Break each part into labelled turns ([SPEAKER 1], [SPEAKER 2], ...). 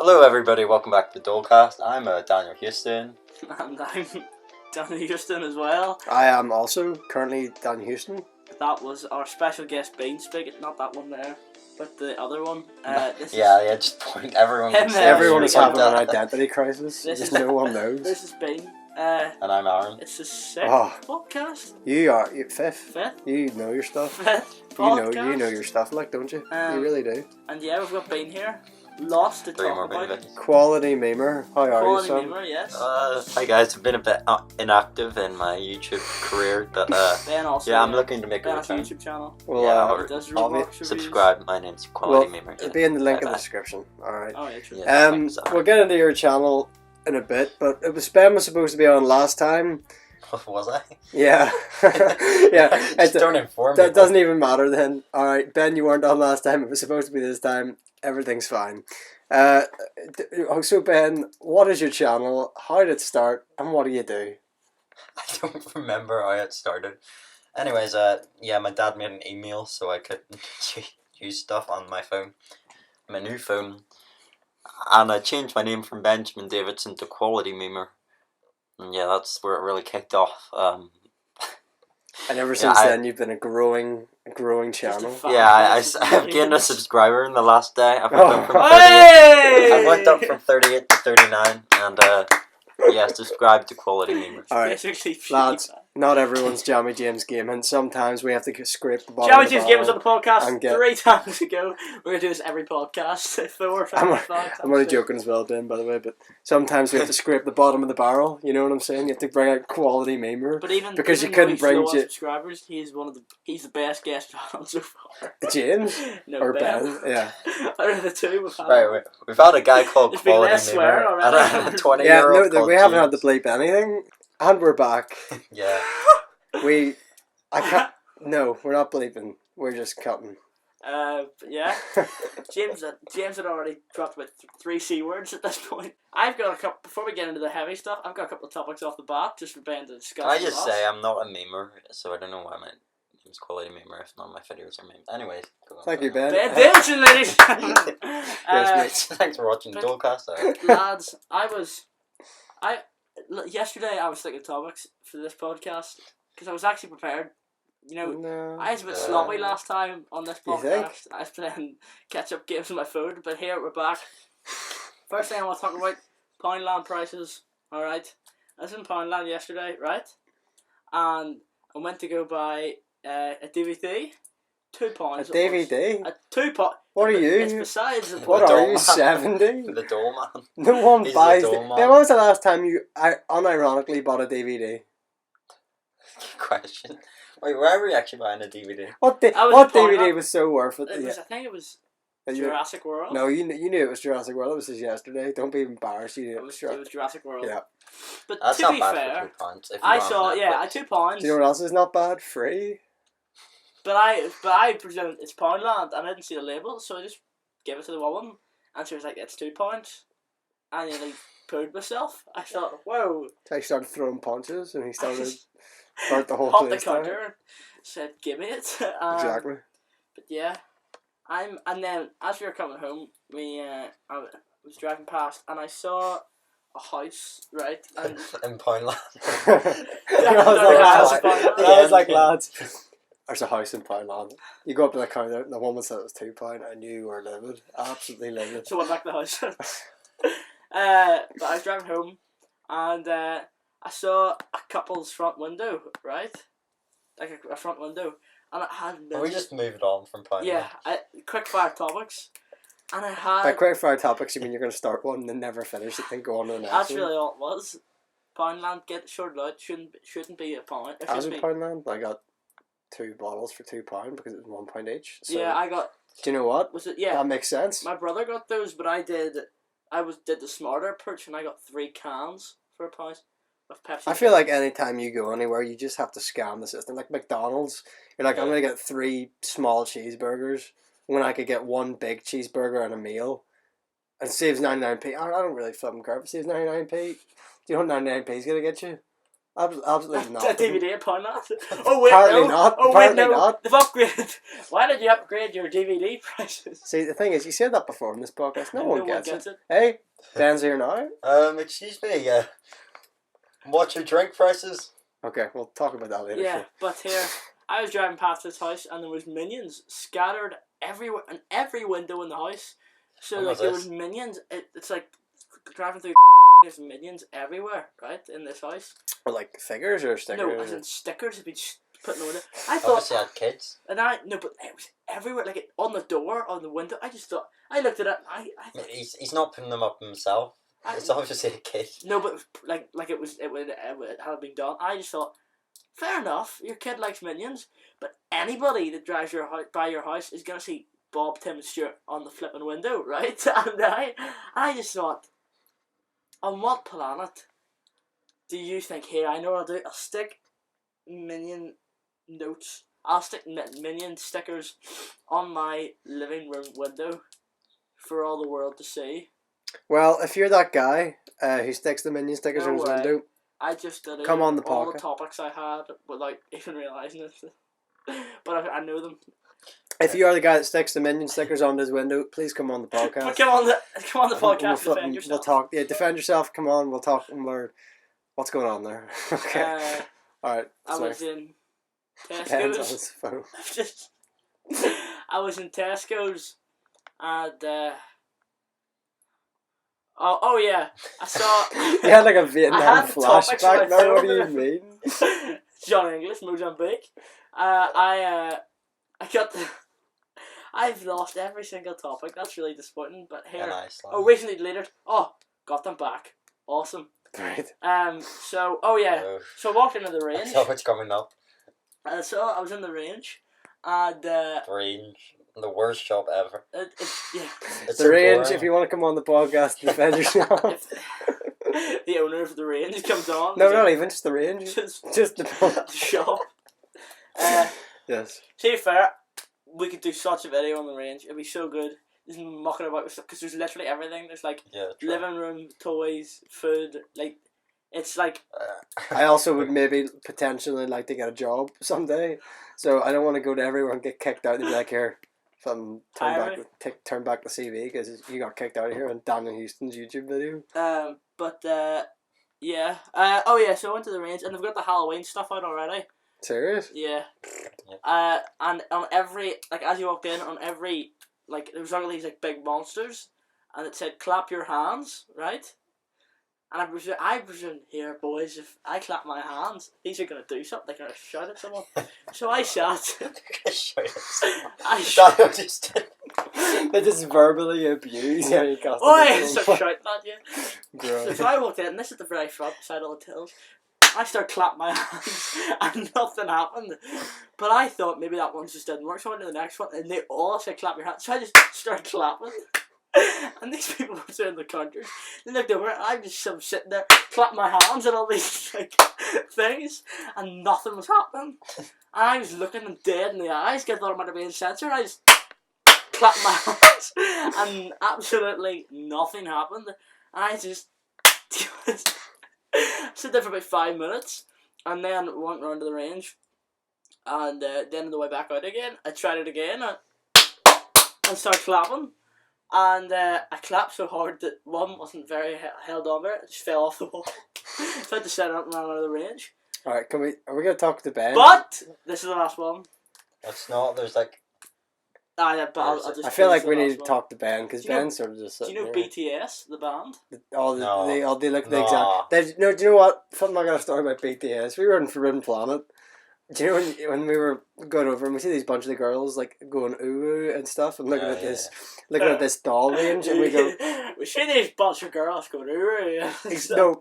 [SPEAKER 1] Hello everybody, welcome back to Dolecast. I'm Daniel Houston.
[SPEAKER 2] And I'm Danny Houston as well.
[SPEAKER 3] I am also currently Dan Houston.
[SPEAKER 2] That was our special guest Bean Spigot, not that one there, but the other one.
[SPEAKER 1] Just point everyone.
[SPEAKER 2] Him there.
[SPEAKER 3] Everyone is having an
[SPEAKER 1] that.
[SPEAKER 3] identity crisis.
[SPEAKER 2] This
[SPEAKER 3] Just
[SPEAKER 2] is-
[SPEAKER 3] no one knows.
[SPEAKER 2] This is Bean.
[SPEAKER 1] And I'm Aaron.
[SPEAKER 2] It's the sixth
[SPEAKER 3] Oh.
[SPEAKER 2] podcast.
[SPEAKER 3] You fifth.
[SPEAKER 2] Fifth
[SPEAKER 3] You know your stuff.
[SPEAKER 2] Fifth
[SPEAKER 3] You
[SPEAKER 2] podcast.
[SPEAKER 3] know your stuff, like, don't you? You really do.
[SPEAKER 2] And yeah, we've got Bean here. Lots to
[SPEAKER 1] Three
[SPEAKER 2] talk
[SPEAKER 1] more
[SPEAKER 2] about.
[SPEAKER 1] minutes.
[SPEAKER 3] Quality memer. How are
[SPEAKER 2] Quality
[SPEAKER 3] you, son?
[SPEAKER 2] memory, yes.
[SPEAKER 1] Hi guys, I've been a bit inactive in my YouTube career, but
[SPEAKER 2] Ben also.
[SPEAKER 1] yeah, I'm looking to make a
[SPEAKER 2] Ben has a
[SPEAKER 1] return.
[SPEAKER 2] YouTube channel.
[SPEAKER 3] Well,
[SPEAKER 1] Yeah,
[SPEAKER 2] He does
[SPEAKER 3] I'll
[SPEAKER 2] Roblox reviews.
[SPEAKER 1] Subscribe. My name's Quality Memer.
[SPEAKER 3] it'll be in the link in the
[SPEAKER 1] Bye-bye.
[SPEAKER 3] description. Alright.
[SPEAKER 2] Oh yeah, true.
[SPEAKER 1] Yeah.
[SPEAKER 3] We'll get into your channel in a bit, but it was Ben was supposed to be on last time.
[SPEAKER 1] Was I?
[SPEAKER 3] Yeah. Yeah.
[SPEAKER 1] Just don't inform me.
[SPEAKER 3] That doesn't even matter then. Alright, Ben, you weren't on last time. It was supposed to be this time. Everything's fine. So Ben, what is your channel? How did it start? And what do you do?
[SPEAKER 1] I don't remember how it started. Anyways, my dad made an email so I could use stuff on my phone, my new phone, and I changed my name from Benjamin Davidson to Quality Memer. And yeah, that's where it really kicked off.
[SPEAKER 3] And ever since then, you've been a growing channel.
[SPEAKER 1] I've gained a subscriber in the last day. I've went up from 38 to 39, and subscribe to Quality Memers.
[SPEAKER 3] Alright, lads, not everyone's Jammy James Gaming. Sometimes we have to scrape the bottom
[SPEAKER 2] Jammy
[SPEAKER 3] of the
[SPEAKER 2] James Gaming was on
[SPEAKER 3] barrel
[SPEAKER 2] the podcast
[SPEAKER 3] and get-
[SPEAKER 2] 3 times ago. We're going to do this every podcast. 4 times.
[SPEAKER 3] I'm only joking as well, Ben, by the way, but sometimes we have to scrape the bottom of the barrel, you know what I'm saying? You have to bring out Quality Memer.
[SPEAKER 2] But even
[SPEAKER 3] Because
[SPEAKER 2] even
[SPEAKER 3] you couldn't
[SPEAKER 2] though he's
[SPEAKER 3] bring
[SPEAKER 2] low on
[SPEAKER 3] J-
[SPEAKER 2] subscribers, he's the best guest we've had on so far.
[SPEAKER 3] James?
[SPEAKER 2] No,
[SPEAKER 3] Or Ben, yeah.
[SPEAKER 2] Out of the two we've had.
[SPEAKER 1] Right, we've had a guy called
[SPEAKER 2] It's been
[SPEAKER 1] Quality
[SPEAKER 2] less swear
[SPEAKER 1] Memer
[SPEAKER 2] already.
[SPEAKER 1] and a 20
[SPEAKER 3] Yeah,
[SPEAKER 1] year old
[SPEAKER 3] no, we haven't had to bleep anything. And we're back.
[SPEAKER 1] Yeah.
[SPEAKER 3] No, we're not bleeping. We're just cutting.
[SPEAKER 2] Yeah. James had already dropped about 3 C words at this point. I've got a couple, before we get into the heavy stuff, I've got a couple of topics off the bat just for Ben to discuss.
[SPEAKER 1] Can I just
[SPEAKER 2] with us.
[SPEAKER 1] say I'm not a memer, so I don't know why my name's Quality Memer if none of my videos are memed. Anyways, go on.
[SPEAKER 3] Thank you, Ben.
[SPEAKER 2] Ben Davidson, ladies and gentlemen.
[SPEAKER 3] Yes,
[SPEAKER 1] Thanks for watching
[SPEAKER 2] but-
[SPEAKER 1] Dolecast.
[SPEAKER 2] Lads, yesterday I was thinking topics for this podcast because I was actually prepared. You know,
[SPEAKER 3] No.
[SPEAKER 2] I was a bit sloppy last time on this
[SPEAKER 3] You
[SPEAKER 2] podcast. I was playing catch-up games on my phone, but here we're back. First thing I want to talk about, Poundland prices. Alright, I was in Poundland yesterday, right? And I went to go buy a DVD, £2.
[SPEAKER 3] A DVD?
[SPEAKER 2] A £2.
[SPEAKER 3] What are
[SPEAKER 2] It's
[SPEAKER 3] you?
[SPEAKER 2] beside the
[SPEAKER 3] What
[SPEAKER 1] The
[SPEAKER 3] are
[SPEAKER 1] Dole
[SPEAKER 3] you,
[SPEAKER 1] Man.
[SPEAKER 3] 70?
[SPEAKER 1] The Dole Man.
[SPEAKER 3] No one
[SPEAKER 1] He's
[SPEAKER 3] buys
[SPEAKER 1] the
[SPEAKER 3] it.
[SPEAKER 1] Dole Man.
[SPEAKER 3] When was the last time you unironically bought a DVD?
[SPEAKER 1] Good question. Wait, where are we actually buying a DVD?
[SPEAKER 3] What
[SPEAKER 2] I was
[SPEAKER 3] what
[SPEAKER 2] in
[SPEAKER 3] DVD
[SPEAKER 2] Poundland.
[SPEAKER 3] was so worth it?
[SPEAKER 2] It was,
[SPEAKER 3] Yeah.
[SPEAKER 2] I think it was
[SPEAKER 3] And you-
[SPEAKER 2] Jurassic World.
[SPEAKER 3] No, you knew it was Jurassic World. It was just yesterday. Don't be embarrassed. You knew
[SPEAKER 2] It was Jurassic World.
[SPEAKER 3] Yeah.
[SPEAKER 2] But
[SPEAKER 1] That's
[SPEAKER 2] to
[SPEAKER 1] not
[SPEAKER 2] be
[SPEAKER 1] bad
[SPEAKER 2] fair,
[SPEAKER 1] for £2. If you
[SPEAKER 2] I
[SPEAKER 1] go on
[SPEAKER 2] saw
[SPEAKER 1] Netflix.
[SPEAKER 2] at £2.
[SPEAKER 3] Do you know what else is not bad? Free.
[SPEAKER 2] But I presumed it's Poundland, and I didn't see the label, so I just gave it to the woman, and she was like, "It's £2," and I nearly pooed myself. I thought, "Whoa!"
[SPEAKER 3] So he started throwing punches and he
[SPEAKER 2] I
[SPEAKER 3] started
[SPEAKER 2] just
[SPEAKER 3] burnt the whole
[SPEAKER 2] popped the
[SPEAKER 3] place down.
[SPEAKER 2] counter and said, "Give me it."
[SPEAKER 3] Exactly.
[SPEAKER 2] But yeah, and then as we were coming home, I was driving past, and I saw a house, right? And
[SPEAKER 1] In Poundland.
[SPEAKER 3] I was like, lads, there's a house in Poundland. You go up to the counter, and the woman said it was £2, and you were livid, absolutely livid.
[SPEAKER 2] So I went back to the house. But I was driving home, and I saw a couple's front window, right? Like a front window, and it had no.
[SPEAKER 1] We just moved on from Poundland.
[SPEAKER 2] Yeah, quick fire topics, and I had.
[SPEAKER 3] By quick fire topics, you mean you're going to start one and then never finish it, then go on to the next
[SPEAKER 2] That's
[SPEAKER 3] one?
[SPEAKER 2] really all it was. Poundland, get it shorted out. Shouldn't be a pound. It
[SPEAKER 3] As
[SPEAKER 2] should
[SPEAKER 3] in
[SPEAKER 2] be.
[SPEAKER 3] Poundland, I got 2 bottles for £2 because it was £1 each. So,
[SPEAKER 2] Yeah, I got.
[SPEAKER 3] do you know what?
[SPEAKER 2] Was it? Yeah,
[SPEAKER 3] That makes sense.
[SPEAKER 2] my brother got those, but I did the smarter approach, and I got 3 cans for £1 of Pepsi.
[SPEAKER 3] I feel like anytime you go anywhere, you just have to scam the system. Like McDonald's, you're like, I'm
[SPEAKER 1] Yeah.
[SPEAKER 3] going to get 3 small cheeseburgers when I could get 1 big cheeseburger and a meal. And it saves 99p. I don't really flipping care if it saves 99p. Do you know what 99p is going to get you? Absolutely not.
[SPEAKER 2] A DVD upon that. Oh wait,
[SPEAKER 3] Apparently
[SPEAKER 2] no.
[SPEAKER 3] not.
[SPEAKER 2] Oh
[SPEAKER 3] Apparently
[SPEAKER 2] wait, no.
[SPEAKER 3] not.
[SPEAKER 2] They've upgraded. Why did you upgrade your DVD prices?
[SPEAKER 3] See, the thing is, you said that before in this podcast. No one gets it.
[SPEAKER 2] it.
[SPEAKER 3] Hey, Ben's here now.
[SPEAKER 1] Excuse me. What's your drink prices?
[SPEAKER 3] Okay, we'll talk about that later.
[SPEAKER 2] Yeah,
[SPEAKER 3] Sure.
[SPEAKER 2] but here I was driving past this house and there was minions scattered everywhere in every window in the house. So
[SPEAKER 1] What
[SPEAKER 2] like
[SPEAKER 1] was
[SPEAKER 2] there
[SPEAKER 1] this?
[SPEAKER 2] was minions. It's like driving through. There's minions everywhere, right, in this house.
[SPEAKER 3] Or like figures or stickers.
[SPEAKER 2] No, as in stickers have been put in the window. I thought,
[SPEAKER 1] Obviously, I had kids.
[SPEAKER 2] but it was everywhere, like on the door, on the window. I just thought, I looked at it. I thought,
[SPEAKER 1] He's not putting them up himself. It's obviously a kid.
[SPEAKER 2] no, but like it had been done. I just thought, fair enough, your kid likes minions, but anybody that drives by your house is gonna see Bob, Tim, and Stuart on the flipping window, right? And I just thought, on what planet do you think? Here, I know what I'll do. I'll stick minion notes. I'll stick minion stickers on my living room window for all the world to see.
[SPEAKER 3] Well, if you're that guy who sticks the minion stickers
[SPEAKER 2] No
[SPEAKER 3] on his
[SPEAKER 2] way.
[SPEAKER 3] window,
[SPEAKER 2] I just did
[SPEAKER 3] Come on the
[SPEAKER 2] all the
[SPEAKER 3] podcast.
[SPEAKER 2] topics I had without even realising it. But I know them.
[SPEAKER 3] if you are the guy that sticks the minion stickers on his window, please come on the
[SPEAKER 2] But
[SPEAKER 3] podcast.
[SPEAKER 2] come on the podcast.
[SPEAKER 3] We'll
[SPEAKER 2] Defend yourself.
[SPEAKER 3] We'll talk. Yeah, defend yourself. Come on, we'll talk more. What's going on there? Okay. All right.
[SPEAKER 2] I
[SPEAKER 3] Sorry.
[SPEAKER 2] was in
[SPEAKER 3] Ben's on
[SPEAKER 2] Tesco's.
[SPEAKER 3] his phone.
[SPEAKER 2] I was in Tesco's and oh yeah, I saw.
[SPEAKER 3] You had like a
[SPEAKER 2] I
[SPEAKER 3] Vietnam
[SPEAKER 2] had the topics
[SPEAKER 3] flashback.
[SPEAKER 2] right
[SPEAKER 3] Now, what do
[SPEAKER 2] there.
[SPEAKER 3] you mean?
[SPEAKER 2] John English, Mozambique. I got. I've lost every single topic. That's really disappointing. But here,
[SPEAKER 1] In Iceland.
[SPEAKER 2] oh, recently deleted. Oh, got them back. Awesome.
[SPEAKER 3] Right.
[SPEAKER 2] So oh yeah.
[SPEAKER 1] Oh,
[SPEAKER 2] So I walked into the
[SPEAKER 1] I
[SPEAKER 2] range.
[SPEAKER 1] saw what's coming up.
[SPEAKER 2] So I was in the range, and
[SPEAKER 1] Range. The worst shop ever.
[SPEAKER 2] yeah.
[SPEAKER 1] It's
[SPEAKER 3] The
[SPEAKER 1] so
[SPEAKER 3] range.
[SPEAKER 1] boring.
[SPEAKER 3] If you want to come on the podcast, defend yourself.
[SPEAKER 2] If the owner of the range comes on.
[SPEAKER 3] No, not even just the range.
[SPEAKER 2] Just
[SPEAKER 3] Just
[SPEAKER 2] the
[SPEAKER 3] the.
[SPEAKER 2] shop.
[SPEAKER 3] Yes.
[SPEAKER 2] To be fair, we could do such a video on the range. It'd be so good. Just mucking about with stuff because there's literally everything. There's like
[SPEAKER 1] Yeah, true.
[SPEAKER 2] living room, toys, food. Like it's like
[SPEAKER 3] I also would maybe potentially like to get a job someday, so I don't want to go to everywhere and get kicked out. They'd be like, "Here, turn back the CV because you got kicked out of here on Daniel Houston's YouTube video."
[SPEAKER 2] yeah. Oh yeah. So I went to the range and they've got the Halloween stuff out already.
[SPEAKER 3] Serious?
[SPEAKER 2] Yeah.
[SPEAKER 1] Yeah.
[SPEAKER 2] And on every as you walked in on every there was all these big monsters, and it said clap your hands, right? And I presumed, here boys, if I clap my hands, these are gonna do something. They're gonna shout at someone. So I shot. I shot.
[SPEAKER 1] That just
[SPEAKER 3] They just verbally abuse any customer.
[SPEAKER 2] Oi! Start shouting at you.
[SPEAKER 3] Gross.
[SPEAKER 2] So I walked in, and this is the very front beside all the tills. I started clapping my hands, and nothing happened. But I thought maybe that one just didn't work, so I went to the next one, and they all said clap your hands. So I just started clapping. And these people were doing the counters. They looked over, and I'm just sitting there, clapping my hands and all these things, and nothing was happening. And I was looking them dead in the eyes, because I thought it might have been censored. I just clapped my hands, and absolutely nothing happened. And I just stood there for about 5 minutes, and then went round to the range, and then on the way back out again, I tried it again, and started clapping. And I clapped so hard that one wasn't very held on there. It just fell off the wall. So I had to set it up and run out of the range.
[SPEAKER 3] Alright, are we going to talk to Ben?
[SPEAKER 2] But this is the last one.
[SPEAKER 1] It's not. There's like.
[SPEAKER 2] Yeah, but I'll just
[SPEAKER 3] I feel like
[SPEAKER 2] finish
[SPEAKER 3] we
[SPEAKER 2] the
[SPEAKER 3] need
[SPEAKER 2] last
[SPEAKER 3] to
[SPEAKER 2] one.
[SPEAKER 3] talk to Ben because
[SPEAKER 2] Do you know-
[SPEAKER 3] Ben's sort of just
[SPEAKER 2] Do
[SPEAKER 3] sitting
[SPEAKER 2] you know
[SPEAKER 3] there.
[SPEAKER 2] BTS, the band?
[SPEAKER 3] They look the
[SPEAKER 1] No.
[SPEAKER 3] exact. Do you know what? Something I got a story about BTS. We were in Forbidden Planet. Do you know when we were going over and we see these bunch of the girls going ooh and stuff and looking at this doll range and we go
[SPEAKER 2] we see these bunch of girls going, ooh.
[SPEAKER 3] no.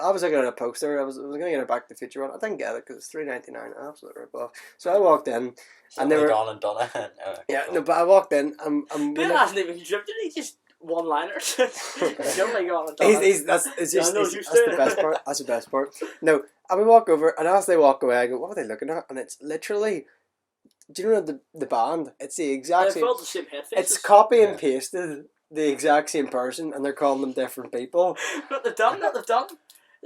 [SPEAKER 3] I was looking at a poster. I was going to get a Back to the Future one. I didn't get it because it's $3.99, absolute rip-off. So I walked in and they were
[SPEAKER 1] gone and done it.
[SPEAKER 3] yeah. No, but I walked in and we
[SPEAKER 2] Ben
[SPEAKER 3] looked,
[SPEAKER 2] hasn't even contributed. He just one-liners. He's only gone and done it.
[SPEAKER 3] that's
[SPEAKER 2] Yeah,
[SPEAKER 3] the best part. That's the best part. No, and we walk over, and as they walk away, I go, "What are they looking at?" And it's literally, do you know the band? It's the exact
[SPEAKER 2] They've
[SPEAKER 3] same.
[SPEAKER 2] got the same head faces.
[SPEAKER 3] It's copy and
[SPEAKER 1] Yeah.
[SPEAKER 3] pasted the exact same person, and they're calling them different people.
[SPEAKER 2] What they've done,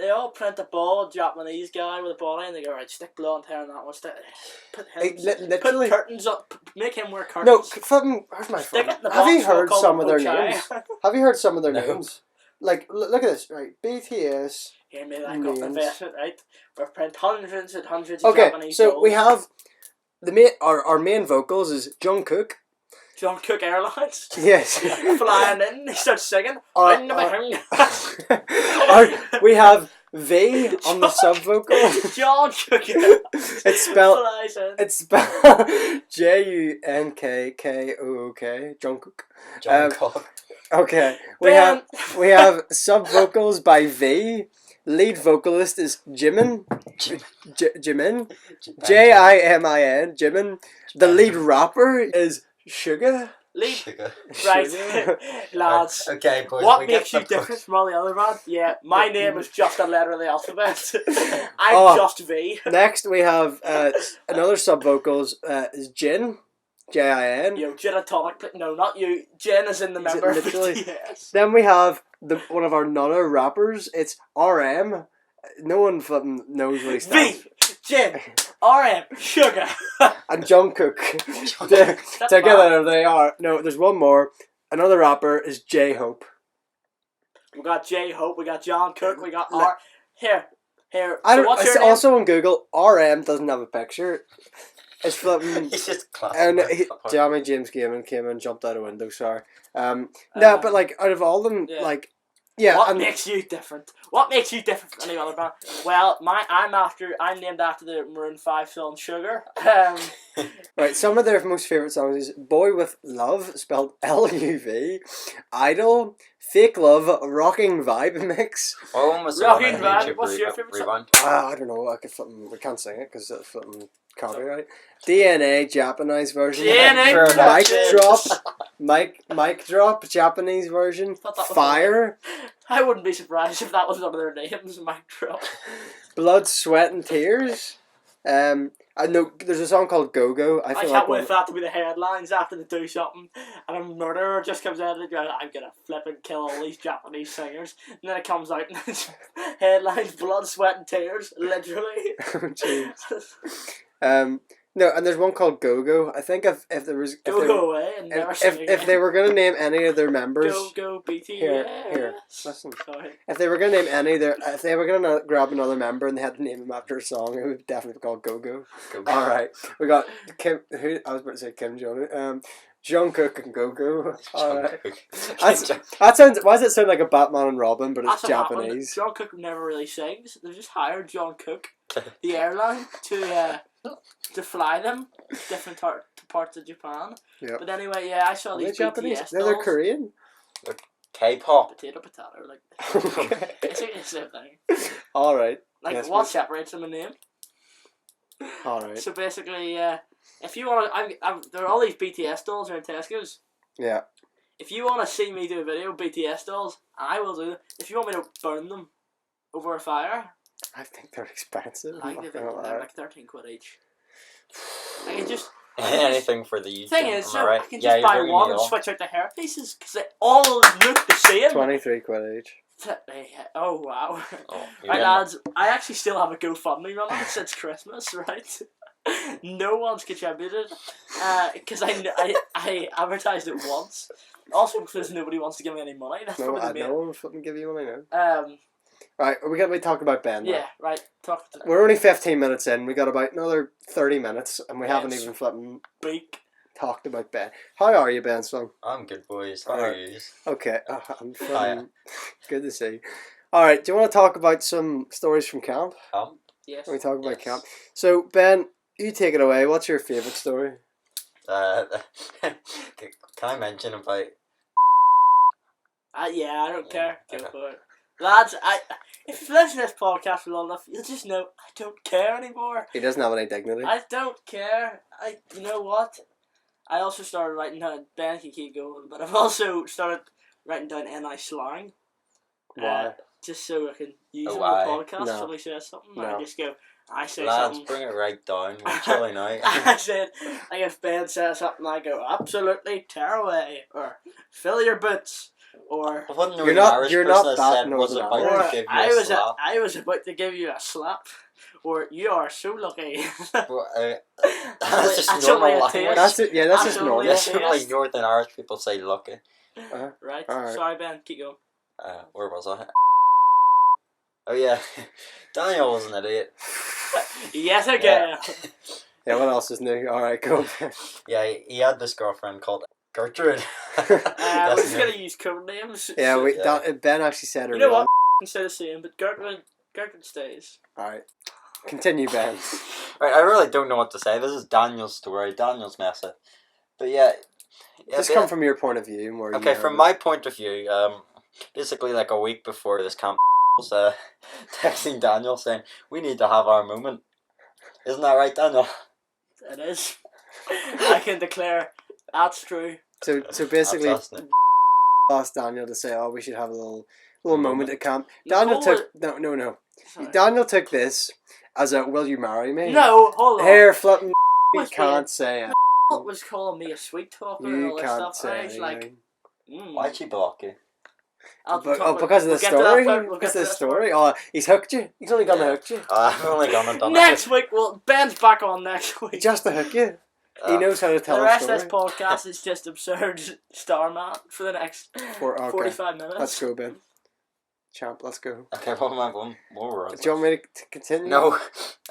[SPEAKER 2] They all print a bald Japanese guy with a body, and they go, right, stick blonde hair on that one. Put him,
[SPEAKER 3] Literally.
[SPEAKER 2] put curtains up. Make him wear curtains.
[SPEAKER 3] No, fucking. Where's my
[SPEAKER 2] Stick
[SPEAKER 3] phone?
[SPEAKER 2] it in the
[SPEAKER 3] Have you
[SPEAKER 2] box, we'll
[SPEAKER 3] heard
[SPEAKER 2] call
[SPEAKER 3] some
[SPEAKER 2] it
[SPEAKER 3] of their
[SPEAKER 2] Ochai.
[SPEAKER 3] names? Have you heard some of their
[SPEAKER 1] No.
[SPEAKER 3] names? Like, look at this, right? BTS.
[SPEAKER 2] Here, maybe I got an
[SPEAKER 3] Names.
[SPEAKER 2] investment, right? We print hundreds and hundreds of
[SPEAKER 3] Okay,
[SPEAKER 2] Japanese
[SPEAKER 3] so
[SPEAKER 2] dolls.
[SPEAKER 3] we have the main. Our main vocals is Jungkook.
[SPEAKER 2] John Cook Airlines.
[SPEAKER 3] Yes.
[SPEAKER 2] Flying in, he starts singing.
[SPEAKER 3] We have V on the sub vocal.
[SPEAKER 2] John Cook.
[SPEAKER 3] It's spelled.
[SPEAKER 2] Flies in.
[SPEAKER 3] It's spelled Junkkook. Jungkook.
[SPEAKER 1] John Cock.
[SPEAKER 3] Okay,
[SPEAKER 2] Ben.
[SPEAKER 3] we have sub vocals by V. Lead vocalist is Jimin. Jimin. Jimin. Jimin. The lead rapper is Suga.
[SPEAKER 2] Lead.
[SPEAKER 1] Sugar.
[SPEAKER 2] Right,
[SPEAKER 3] Sugar.
[SPEAKER 2] lads.
[SPEAKER 1] Okay, boys.
[SPEAKER 2] What
[SPEAKER 1] we
[SPEAKER 2] makes
[SPEAKER 1] get
[SPEAKER 2] you
[SPEAKER 1] the
[SPEAKER 2] different from all the other bands? Yeah, my name is just a letter of the alphabet. I'm
[SPEAKER 3] Oh.
[SPEAKER 2] just V.
[SPEAKER 3] Next, we have another sub vocals is Jin. Jin.
[SPEAKER 2] Yo, gin and tonic. No, not you. Jen is in the
[SPEAKER 3] Is it
[SPEAKER 2] member of
[SPEAKER 3] literally?
[SPEAKER 2] BTS.
[SPEAKER 3] Then we have one of our Nana rappers. It's RM. No one fucking knows what he stands
[SPEAKER 2] V. Jen. RM. Sugar.
[SPEAKER 3] And Jungkook.
[SPEAKER 2] That's
[SPEAKER 3] Together they are. No, there's one more. Another rapper is J-Hope.
[SPEAKER 2] We got J Hope. We got John Cook. We got
[SPEAKER 3] Le-
[SPEAKER 2] R. Here.
[SPEAKER 3] I
[SPEAKER 2] So
[SPEAKER 3] don't.
[SPEAKER 2] what's
[SPEAKER 3] It's
[SPEAKER 2] your name?
[SPEAKER 3] also on Google. RM doesn't have a picture. It's flipping.
[SPEAKER 1] He's just classic.
[SPEAKER 3] And
[SPEAKER 1] motherfucker.
[SPEAKER 3] Jamie James came and jumped out a window. Sorry. No,
[SPEAKER 2] Uh,
[SPEAKER 3] but like out of all them,
[SPEAKER 2] yeah.
[SPEAKER 3] like yeah,
[SPEAKER 2] What
[SPEAKER 3] and
[SPEAKER 2] makes you different? What makes you different from any other band? Well, I'm named after the Maroon 5 song Sugar.
[SPEAKER 3] right. Some of their most favorite songs is "Boy with Love" spelled Luv, "Idol," "Fake Love," "Rocking Vibe Mix."
[SPEAKER 1] What one was the
[SPEAKER 2] Rocking
[SPEAKER 1] one on
[SPEAKER 2] Vibe,
[SPEAKER 1] YouTube
[SPEAKER 2] what's your favourite song?
[SPEAKER 1] rewind?
[SPEAKER 3] I don't know. We can't sing it because it's flipping copyright. DNA Japanese version.
[SPEAKER 2] DNA
[SPEAKER 1] Sure,
[SPEAKER 3] Mic
[SPEAKER 1] that's
[SPEAKER 3] drop. Mic drop. Japanese version.
[SPEAKER 2] Thought that was
[SPEAKER 3] Fire.
[SPEAKER 2] I wouldn't be surprised if that was one of their names, Mic Drop.
[SPEAKER 3] Blood, Sweat, and Tears. I know there's a song called Go Go.
[SPEAKER 2] I
[SPEAKER 3] feel
[SPEAKER 2] can't
[SPEAKER 3] like
[SPEAKER 2] wait for that to be the headlines after they do something and a murderer just comes out and goes, I'm gonna flip and kill all these Japanese singers. And then it comes out and it's headlines, blood, sweat, and tears, literally.
[SPEAKER 3] No, and there's one called Go Go. I think if there was
[SPEAKER 2] Go away and never sing
[SPEAKER 3] if they
[SPEAKER 2] again.
[SPEAKER 3] were gonna name any of their members,
[SPEAKER 2] Go BTS.
[SPEAKER 3] Here, listen.
[SPEAKER 2] Sorry.
[SPEAKER 3] If they were gonna name any of their, if they were gonna grab another member and they had to name him after a song, it would definitely be called Go Go.
[SPEAKER 1] Go
[SPEAKER 3] All right, we got Kim. Who I was about to say Kim Jong. Jungkook and Go Go. All right. That sounds. Why does it sound like a Batman and Robin, but it's
[SPEAKER 2] That's what happened.
[SPEAKER 3] Japanese?
[SPEAKER 2] John Cook never really sings. They just hired John Cook, the airline, to fly them different parts of Japan.
[SPEAKER 3] Yep.
[SPEAKER 2] But anyway, yeah, I saw
[SPEAKER 3] Are
[SPEAKER 2] these
[SPEAKER 3] they Japanese?
[SPEAKER 2] BTS
[SPEAKER 3] No, they're
[SPEAKER 2] dolls.
[SPEAKER 3] Korean.
[SPEAKER 1] K-pop.
[SPEAKER 2] Potato, like
[SPEAKER 3] Okay.
[SPEAKER 2] basically the same thing.
[SPEAKER 3] All right.
[SPEAKER 2] Like
[SPEAKER 3] Yes,
[SPEAKER 2] what
[SPEAKER 3] but-
[SPEAKER 2] separates them in name?
[SPEAKER 3] All right.
[SPEAKER 2] So basically, if you want to, there are all these BTS dolls are in Tesco's.
[SPEAKER 3] Yeah.
[SPEAKER 2] If you want to see me do a video of BTS dolls, I will do it. If you want me to burn them over a fire,
[SPEAKER 3] I think they're expensive.
[SPEAKER 2] I think they're like 13 quid each. I can just.
[SPEAKER 1] Anything for the YouTube.
[SPEAKER 2] Thing is,
[SPEAKER 1] am
[SPEAKER 2] so
[SPEAKER 1] I right?
[SPEAKER 2] I can
[SPEAKER 1] Yeah,
[SPEAKER 2] just buy
[SPEAKER 1] you're bringing
[SPEAKER 2] one
[SPEAKER 1] me
[SPEAKER 2] and
[SPEAKER 1] along.
[SPEAKER 2] switch out the hair pieces because they all look the same.
[SPEAKER 3] 23 quid each.
[SPEAKER 2] Oh wow!
[SPEAKER 1] Oh, you're
[SPEAKER 2] Right,
[SPEAKER 1] in-
[SPEAKER 2] lads, I actually still have a GoFundMe running since Christmas, right? No one's contributed because I advertised it once. Also because nobody wants to give me any money. That's
[SPEAKER 3] No,
[SPEAKER 2] probably
[SPEAKER 3] I
[SPEAKER 2] the main.
[SPEAKER 3] no one will fucking give you money now. Right, we got to talk about Ben now.
[SPEAKER 2] Yeah, right. Talk to
[SPEAKER 3] We're only 15 minutes in. We got about another 30 minutes, and we
[SPEAKER 2] Yes.
[SPEAKER 3] haven't even flipping
[SPEAKER 2] Beak.
[SPEAKER 3] talked about Ben. How are you, Ben Son?
[SPEAKER 1] I'm good, boys. How are
[SPEAKER 3] Alright.
[SPEAKER 1] you?
[SPEAKER 3] Okay, I'm flipping.
[SPEAKER 1] Hiya.
[SPEAKER 3] Good to see you. All right, do you want to talk about some stories from camp?
[SPEAKER 2] Yes.
[SPEAKER 3] We talk about
[SPEAKER 1] Yes.
[SPEAKER 3] camp. So, Ben, you take it away. What's your favourite story?
[SPEAKER 1] Can I mention about...
[SPEAKER 2] Yeah, I don't care. Go
[SPEAKER 1] okay.
[SPEAKER 2] for it. Lads, if you listen to this podcast for long enough, you'll just know I don't care anymore.
[SPEAKER 3] He doesn't have any dignity.
[SPEAKER 2] I don't care. You know what? I also started writing down, Ben can keep going, but I've also started writing down NI slang.
[SPEAKER 3] Why?
[SPEAKER 2] Just so I can use it
[SPEAKER 1] why?
[SPEAKER 2] on the podcast.
[SPEAKER 3] No.
[SPEAKER 2] Somebody says something,
[SPEAKER 3] No.
[SPEAKER 2] I just go, I say
[SPEAKER 1] Lads,
[SPEAKER 2] something.
[SPEAKER 1] bring it right down. We're chilling out.
[SPEAKER 2] I said, like if Ben says something, I go, absolutely, tear away, or fill your boots. or
[SPEAKER 1] Wasn't there
[SPEAKER 3] You're
[SPEAKER 1] an
[SPEAKER 3] not-
[SPEAKER 1] Irish
[SPEAKER 3] you're
[SPEAKER 1] person
[SPEAKER 3] not
[SPEAKER 1] that
[SPEAKER 3] that
[SPEAKER 1] said was
[SPEAKER 3] Northern
[SPEAKER 1] about
[SPEAKER 3] Irish.
[SPEAKER 1] to give you
[SPEAKER 2] I
[SPEAKER 1] a
[SPEAKER 2] was
[SPEAKER 1] slap?
[SPEAKER 2] I was about to give you a slap, or you are so lucky.
[SPEAKER 1] Well, that's just
[SPEAKER 2] That's
[SPEAKER 1] normal
[SPEAKER 2] only a
[SPEAKER 1] language.
[SPEAKER 2] taste.
[SPEAKER 3] That's it. Yeah, that's just
[SPEAKER 2] That's
[SPEAKER 3] normal.
[SPEAKER 2] only
[SPEAKER 1] That's
[SPEAKER 2] Yes.
[SPEAKER 1] like Northern Irish people say lucky.
[SPEAKER 2] Right.
[SPEAKER 3] Alright.
[SPEAKER 2] Sorry, Ben. Keep going.
[SPEAKER 1] Where was I? Oh yeah, Daniel was an idiot.
[SPEAKER 2] Yes, again.
[SPEAKER 3] Yeah, what else is new? Alright, go.
[SPEAKER 1] Yeah, he had this girlfriend called Gertrude.
[SPEAKER 2] We're
[SPEAKER 1] That's
[SPEAKER 2] just
[SPEAKER 1] me.
[SPEAKER 2] gonna use code names.
[SPEAKER 3] Yeah,
[SPEAKER 1] Yeah.
[SPEAKER 3] Ben actually said her
[SPEAKER 2] You know
[SPEAKER 3] real-
[SPEAKER 2] what? Instead of saying, but Gertrude stays.
[SPEAKER 3] Alright. Continue, Ben.
[SPEAKER 1] Right, I really don't know what to say. This is Daniel's story. Daniel's mess up. But yeah.
[SPEAKER 3] Just
[SPEAKER 1] but-
[SPEAKER 3] come from your point of view more.
[SPEAKER 1] Okay, from my point of view, basically like a week before this camp, I was texting Daniel saying we need to have our moment. Isn't that right, Daniel?
[SPEAKER 2] It is. I can declare that's true.
[SPEAKER 3] So basically,
[SPEAKER 1] That's awesome.
[SPEAKER 3] asked Daniel to say, "Oh, we should have a little moment
[SPEAKER 1] Moment.
[SPEAKER 3] at camp."
[SPEAKER 2] No,
[SPEAKER 3] Daniel
[SPEAKER 2] hold
[SPEAKER 3] took no.
[SPEAKER 2] Sorry.
[SPEAKER 3] Daniel took this as a "Will you marry me?"
[SPEAKER 2] No, hold on.
[SPEAKER 3] Here, flipping. You
[SPEAKER 2] Was
[SPEAKER 3] can't say it.
[SPEAKER 2] What was calling me a sweet talker and
[SPEAKER 3] You
[SPEAKER 2] all this
[SPEAKER 3] can't
[SPEAKER 2] stuff. I
[SPEAKER 3] say
[SPEAKER 2] was like,
[SPEAKER 3] anything.
[SPEAKER 1] Why'd she block you?
[SPEAKER 3] Because of the story. Because of the story. Oh, he's hooked you. He's only gonna
[SPEAKER 1] Yeah.
[SPEAKER 3] hook you.
[SPEAKER 1] I've only gone and done
[SPEAKER 2] Next week, well, Ben's back on next week.
[SPEAKER 3] Just to hook you.
[SPEAKER 1] it.
[SPEAKER 3] He knows how to tell
[SPEAKER 2] The
[SPEAKER 3] a
[SPEAKER 2] rest
[SPEAKER 3] story.
[SPEAKER 2] of this podcast is just absurd Starman for the next
[SPEAKER 3] Okay.
[SPEAKER 2] 45 minutes.
[SPEAKER 3] Let's go, Ben. Champ, let's go.
[SPEAKER 1] Okay, what am I going? What were I?
[SPEAKER 3] Do you want me to continue?
[SPEAKER 1] No.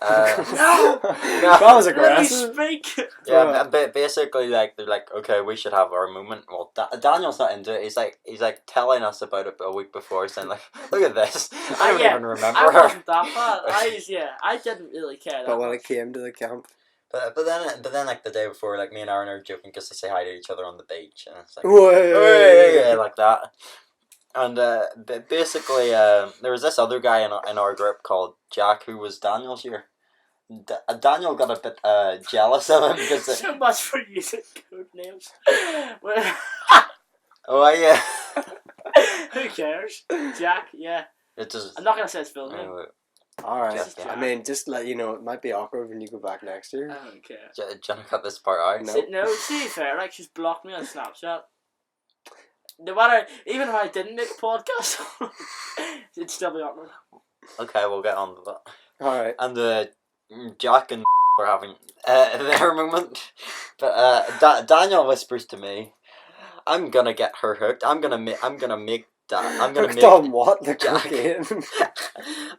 [SPEAKER 2] No!
[SPEAKER 3] That was
[SPEAKER 2] Let me
[SPEAKER 3] aggressive.
[SPEAKER 2] speak!
[SPEAKER 1] Yeah, but basically, like they're like, okay, we should have our moment. Well, Daniel's not into it. He's like telling us about it a week before, saying like, look at this. I don't
[SPEAKER 2] yeah,
[SPEAKER 1] even remember
[SPEAKER 2] I
[SPEAKER 1] her.
[SPEAKER 2] wasn't that bad. I didn't really care that
[SPEAKER 3] But when
[SPEAKER 2] much.
[SPEAKER 3] it came to the camp,
[SPEAKER 1] But then like the day before, like me and Aaron are joking because they say hi to each other on the beach, and it's like,
[SPEAKER 3] Whoa.
[SPEAKER 1] yeah, like that. And basically, there was this other guy in our group called Jack who was Daniel's year. Daniel got a bit jealous of him because
[SPEAKER 2] So much for using code names. Well,
[SPEAKER 1] oh yeah,
[SPEAKER 2] who cares? Jack, yeah.
[SPEAKER 1] it just
[SPEAKER 2] I'm not gonna say his full name.
[SPEAKER 1] anyway,
[SPEAKER 3] Alright.
[SPEAKER 2] Just
[SPEAKER 3] I
[SPEAKER 2] Jack.
[SPEAKER 3] mean, just to let you know, it might be awkward when you go back next year.
[SPEAKER 2] I don't care.
[SPEAKER 1] Jenna cut this part out.
[SPEAKER 3] No.
[SPEAKER 2] No, to be fair, like she's blocked me on Snapchat. No matter, even if I didn't make a podcast, it'd still be awkward.
[SPEAKER 1] Okay, we'll get on to that.
[SPEAKER 3] Alright.
[SPEAKER 1] And Jack and were having their moment, but Daniel whispers to me, "I'm gonna get her hooked. I'm gonna make
[SPEAKER 3] Hooked on what? The
[SPEAKER 1] Jack.
[SPEAKER 3] cocaine?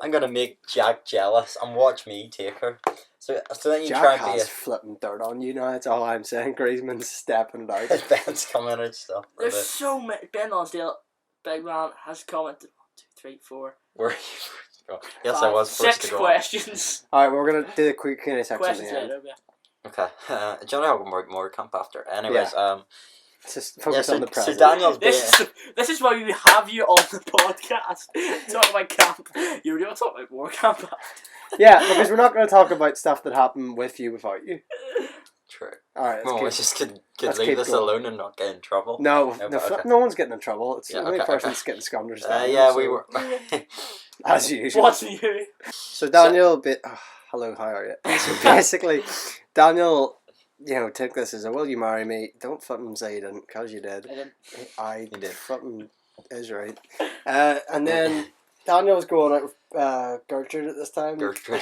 [SPEAKER 1] I'm gonna make Jack jealous and watch me take her." So then you
[SPEAKER 3] Jack
[SPEAKER 1] try and be
[SPEAKER 3] has flipping dirt on you now, that's all I'm saying. Griezmann's stepping it out.
[SPEAKER 1] a Ben's coming and stuff.
[SPEAKER 2] There's so many. Ben Lonsdale, big man, has commented 1, 2, 3, 4.
[SPEAKER 1] Where are you first to go? Yes, I
[SPEAKER 2] five,
[SPEAKER 1] was first
[SPEAKER 2] 6
[SPEAKER 1] to go.
[SPEAKER 2] questions.
[SPEAKER 3] Alright, we're gonna do the quick Q&A section at
[SPEAKER 2] Questions
[SPEAKER 3] the end.
[SPEAKER 2] later, yeah.
[SPEAKER 1] Okay, Johnny will more camp after. Anyways,
[SPEAKER 3] Let's just focus
[SPEAKER 1] so,
[SPEAKER 3] on the
[SPEAKER 1] so
[SPEAKER 3] present.
[SPEAKER 1] Daniel's
[SPEAKER 2] This is why we have you on the podcast. Talk about camp. You really want to talk about more camp?
[SPEAKER 3] Yeah, because we're not going to talk about stuff that happened with you without you.
[SPEAKER 1] True.
[SPEAKER 3] Alright,
[SPEAKER 1] Well, we
[SPEAKER 3] let's
[SPEAKER 1] just could
[SPEAKER 3] let's
[SPEAKER 1] leave
[SPEAKER 3] keep
[SPEAKER 1] this
[SPEAKER 3] going.
[SPEAKER 1] alone and not get in trouble.
[SPEAKER 3] No,
[SPEAKER 1] Yeah,
[SPEAKER 3] no,
[SPEAKER 1] but okay.
[SPEAKER 3] no one's getting in trouble. It's
[SPEAKER 1] Yeah,
[SPEAKER 3] the only
[SPEAKER 1] okay,
[SPEAKER 3] person
[SPEAKER 1] okay.
[SPEAKER 3] that's getting scummed.
[SPEAKER 1] Yeah, we were.
[SPEAKER 3] As usual.
[SPEAKER 2] What's you?
[SPEAKER 3] So Daniel, hello, how are you? So basically, Daniel, took this as a "Will you marry me?" Don't fucking say you didn't, cause you did. I
[SPEAKER 1] You did.
[SPEAKER 3] fucking is right. And then Daniel was going out with Gertrude at this time.
[SPEAKER 1] Gertrude.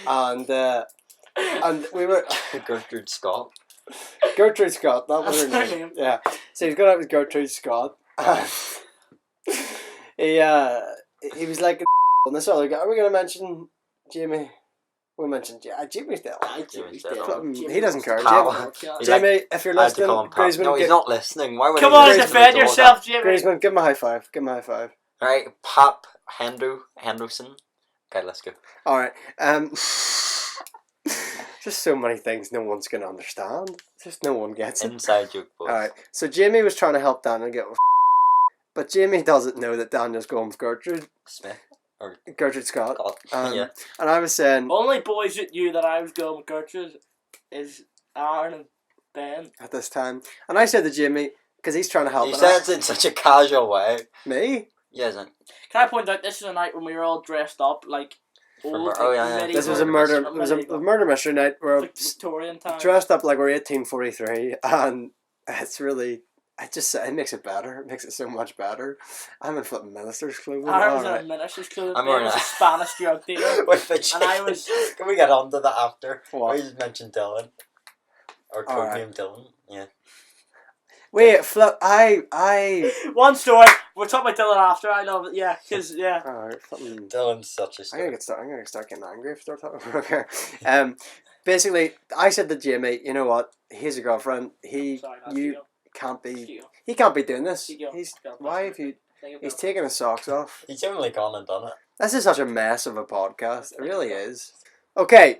[SPEAKER 3] and we were
[SPEAKER 1] Gertrude Scott.
[SPEAKER 3] Gertrude Scott. That was her
[SPEAKER 2] That's her
[SPEAKER 3] name.
[SPEAKER 2] name.
[SPEAKER 3] Yeah. So he's going out with Gertrude Scott. He was like, and this other guy. Are we gonna mention Jamie? We'll mention Jamie still.
[SPEAKER 1] Jimmy's
[SPEAKER 2] dead.
[SPEAKER 3] Fucking- he doesn't care.
[SPEAKER 1] Pal. He's
[SPEAKER 3] Jamie, if you're
[SPEAKER 1] I had to
[SPEAKER 3] listening,
[SPEAKER 1] call him Pap.
[SPEAKER 3] Griezmann,
[SPEAKER 1] No, he's
[SPEAKER 3] give,
[SPEAKER 1] not listening. Why would
[SPEAKER 2] Come
[SPEAKER 1] he
[SPEAKER 2] on,
[SPEAKER 1] listen to
[SPEAKER 2] defend
[SPEAKER 1] the
[SPEAKER 2] yourself, Jimmy.
[SPEAKER 3] Griezmann, give him a high five. Give him a high five.
[SPEAKER 1] Right, Pap Henderson. Okay, let's go.
[SPEAKER 3] All right. Just so many things no one's gonna understand. Just no one gets it.
[SPEAKER 1] Inside joke, boys.
[SPEAKER 3] All right. So Jamie was trying to help Daniel get with, but Jamie doesn't know that Daniel's going with Gertrude
[SPEAKER 1] Smith.
[SPEAKER 3] Scott.
[SPEAKER 1] God.
[SPEAKER 3] Yeah. And I was saying
[SPEAKER 2] Only boys that knew that I was going with Gertrude is Aaron and Ben.
[SPEAKER 3] at this time, and I said to Jamie because he's trying to help.
[SPEAKER 1] He
[SPEAKER 3] and I-
[SPEAKER 1] says it in such a casual way.
[SPEAKER 3] me.
[SPEAKER 1] Yeah, isn't it?
[SPEAKER 2] Can I point out this is a night when we were all dressed up like old?
[SPEAKER 1] Oh, yeah, yeah.
[SPEAKER 3] This was a
[SPEAKER 1] Murder
[SPEAKER 3] murder. It was a murder mystery night. We're
[SPEAKER 2] like Victorian time.
[SPEAKER 3] dressed up like we're 1843, and it's really it makes it better. It makes it so much better. I'm in flipping minister's clothing.
[SPEAKER 2] I was
[SPEAKER 3] Alright.
[SPEAKER 2] in a minister's clothes.
[SPEAKER 1] I'm
[SPEAKER 2] I
[SPEAKER 1] wearing
[SPEAKER 2] was
[SPEAKER 1] a-
[SPEAKER 2] a Spanish drug dealer.
[SPEAKER 1] With the
[SPEAKER 2] And I
[SPEAKER 1] chicken.
[SPEAKER 2] was-
[SPEAKER 1] Can we get on to that after?
[SPEAKER 3] What?
[SPEAKER 1] We just mentioned Dylan. Or
[SPEAKER 3] Alright.
[SPEAKER 1] codename Dylan. Yeah.
[SPEAKER 3] Wait, flip. I.
[SPEAKER 2] One story. We'll talk about Dylan after. I love it. Yeah, because yeah.
[SPEAKER 3] Alright, flipping.
[SPEAKER 1] Dylan's such a
[SPEAKER 3] I'm gonna
[SPEAKER 1] star.
[SPEAKER 3] start getting angry if I start talking. Okay. Basically, I said to Jamie, you know what? He's a girlfriend.
[SPEAKER 2] Sorry,
[SPEAKER 3] You can't be.
[SPEAKER 2] Keep going.
[SPEAKER 3] He can't be doing this.
[SPEAKER 2] Keep going.
[SPEAKER 3] He's.
[SPEAKER 2] Go.
[SPEAKER 3] Why have you?
[SPEAKER 2] Think about
[SPEAKER 3] He's
[SPEAKER 2] it.
[SPEAKER 3] taking his socks off.
[SPEAKER 1] He's only gone and done it.
[SPEAKER 3] This is such a mess of a podcast. It really is. Okay.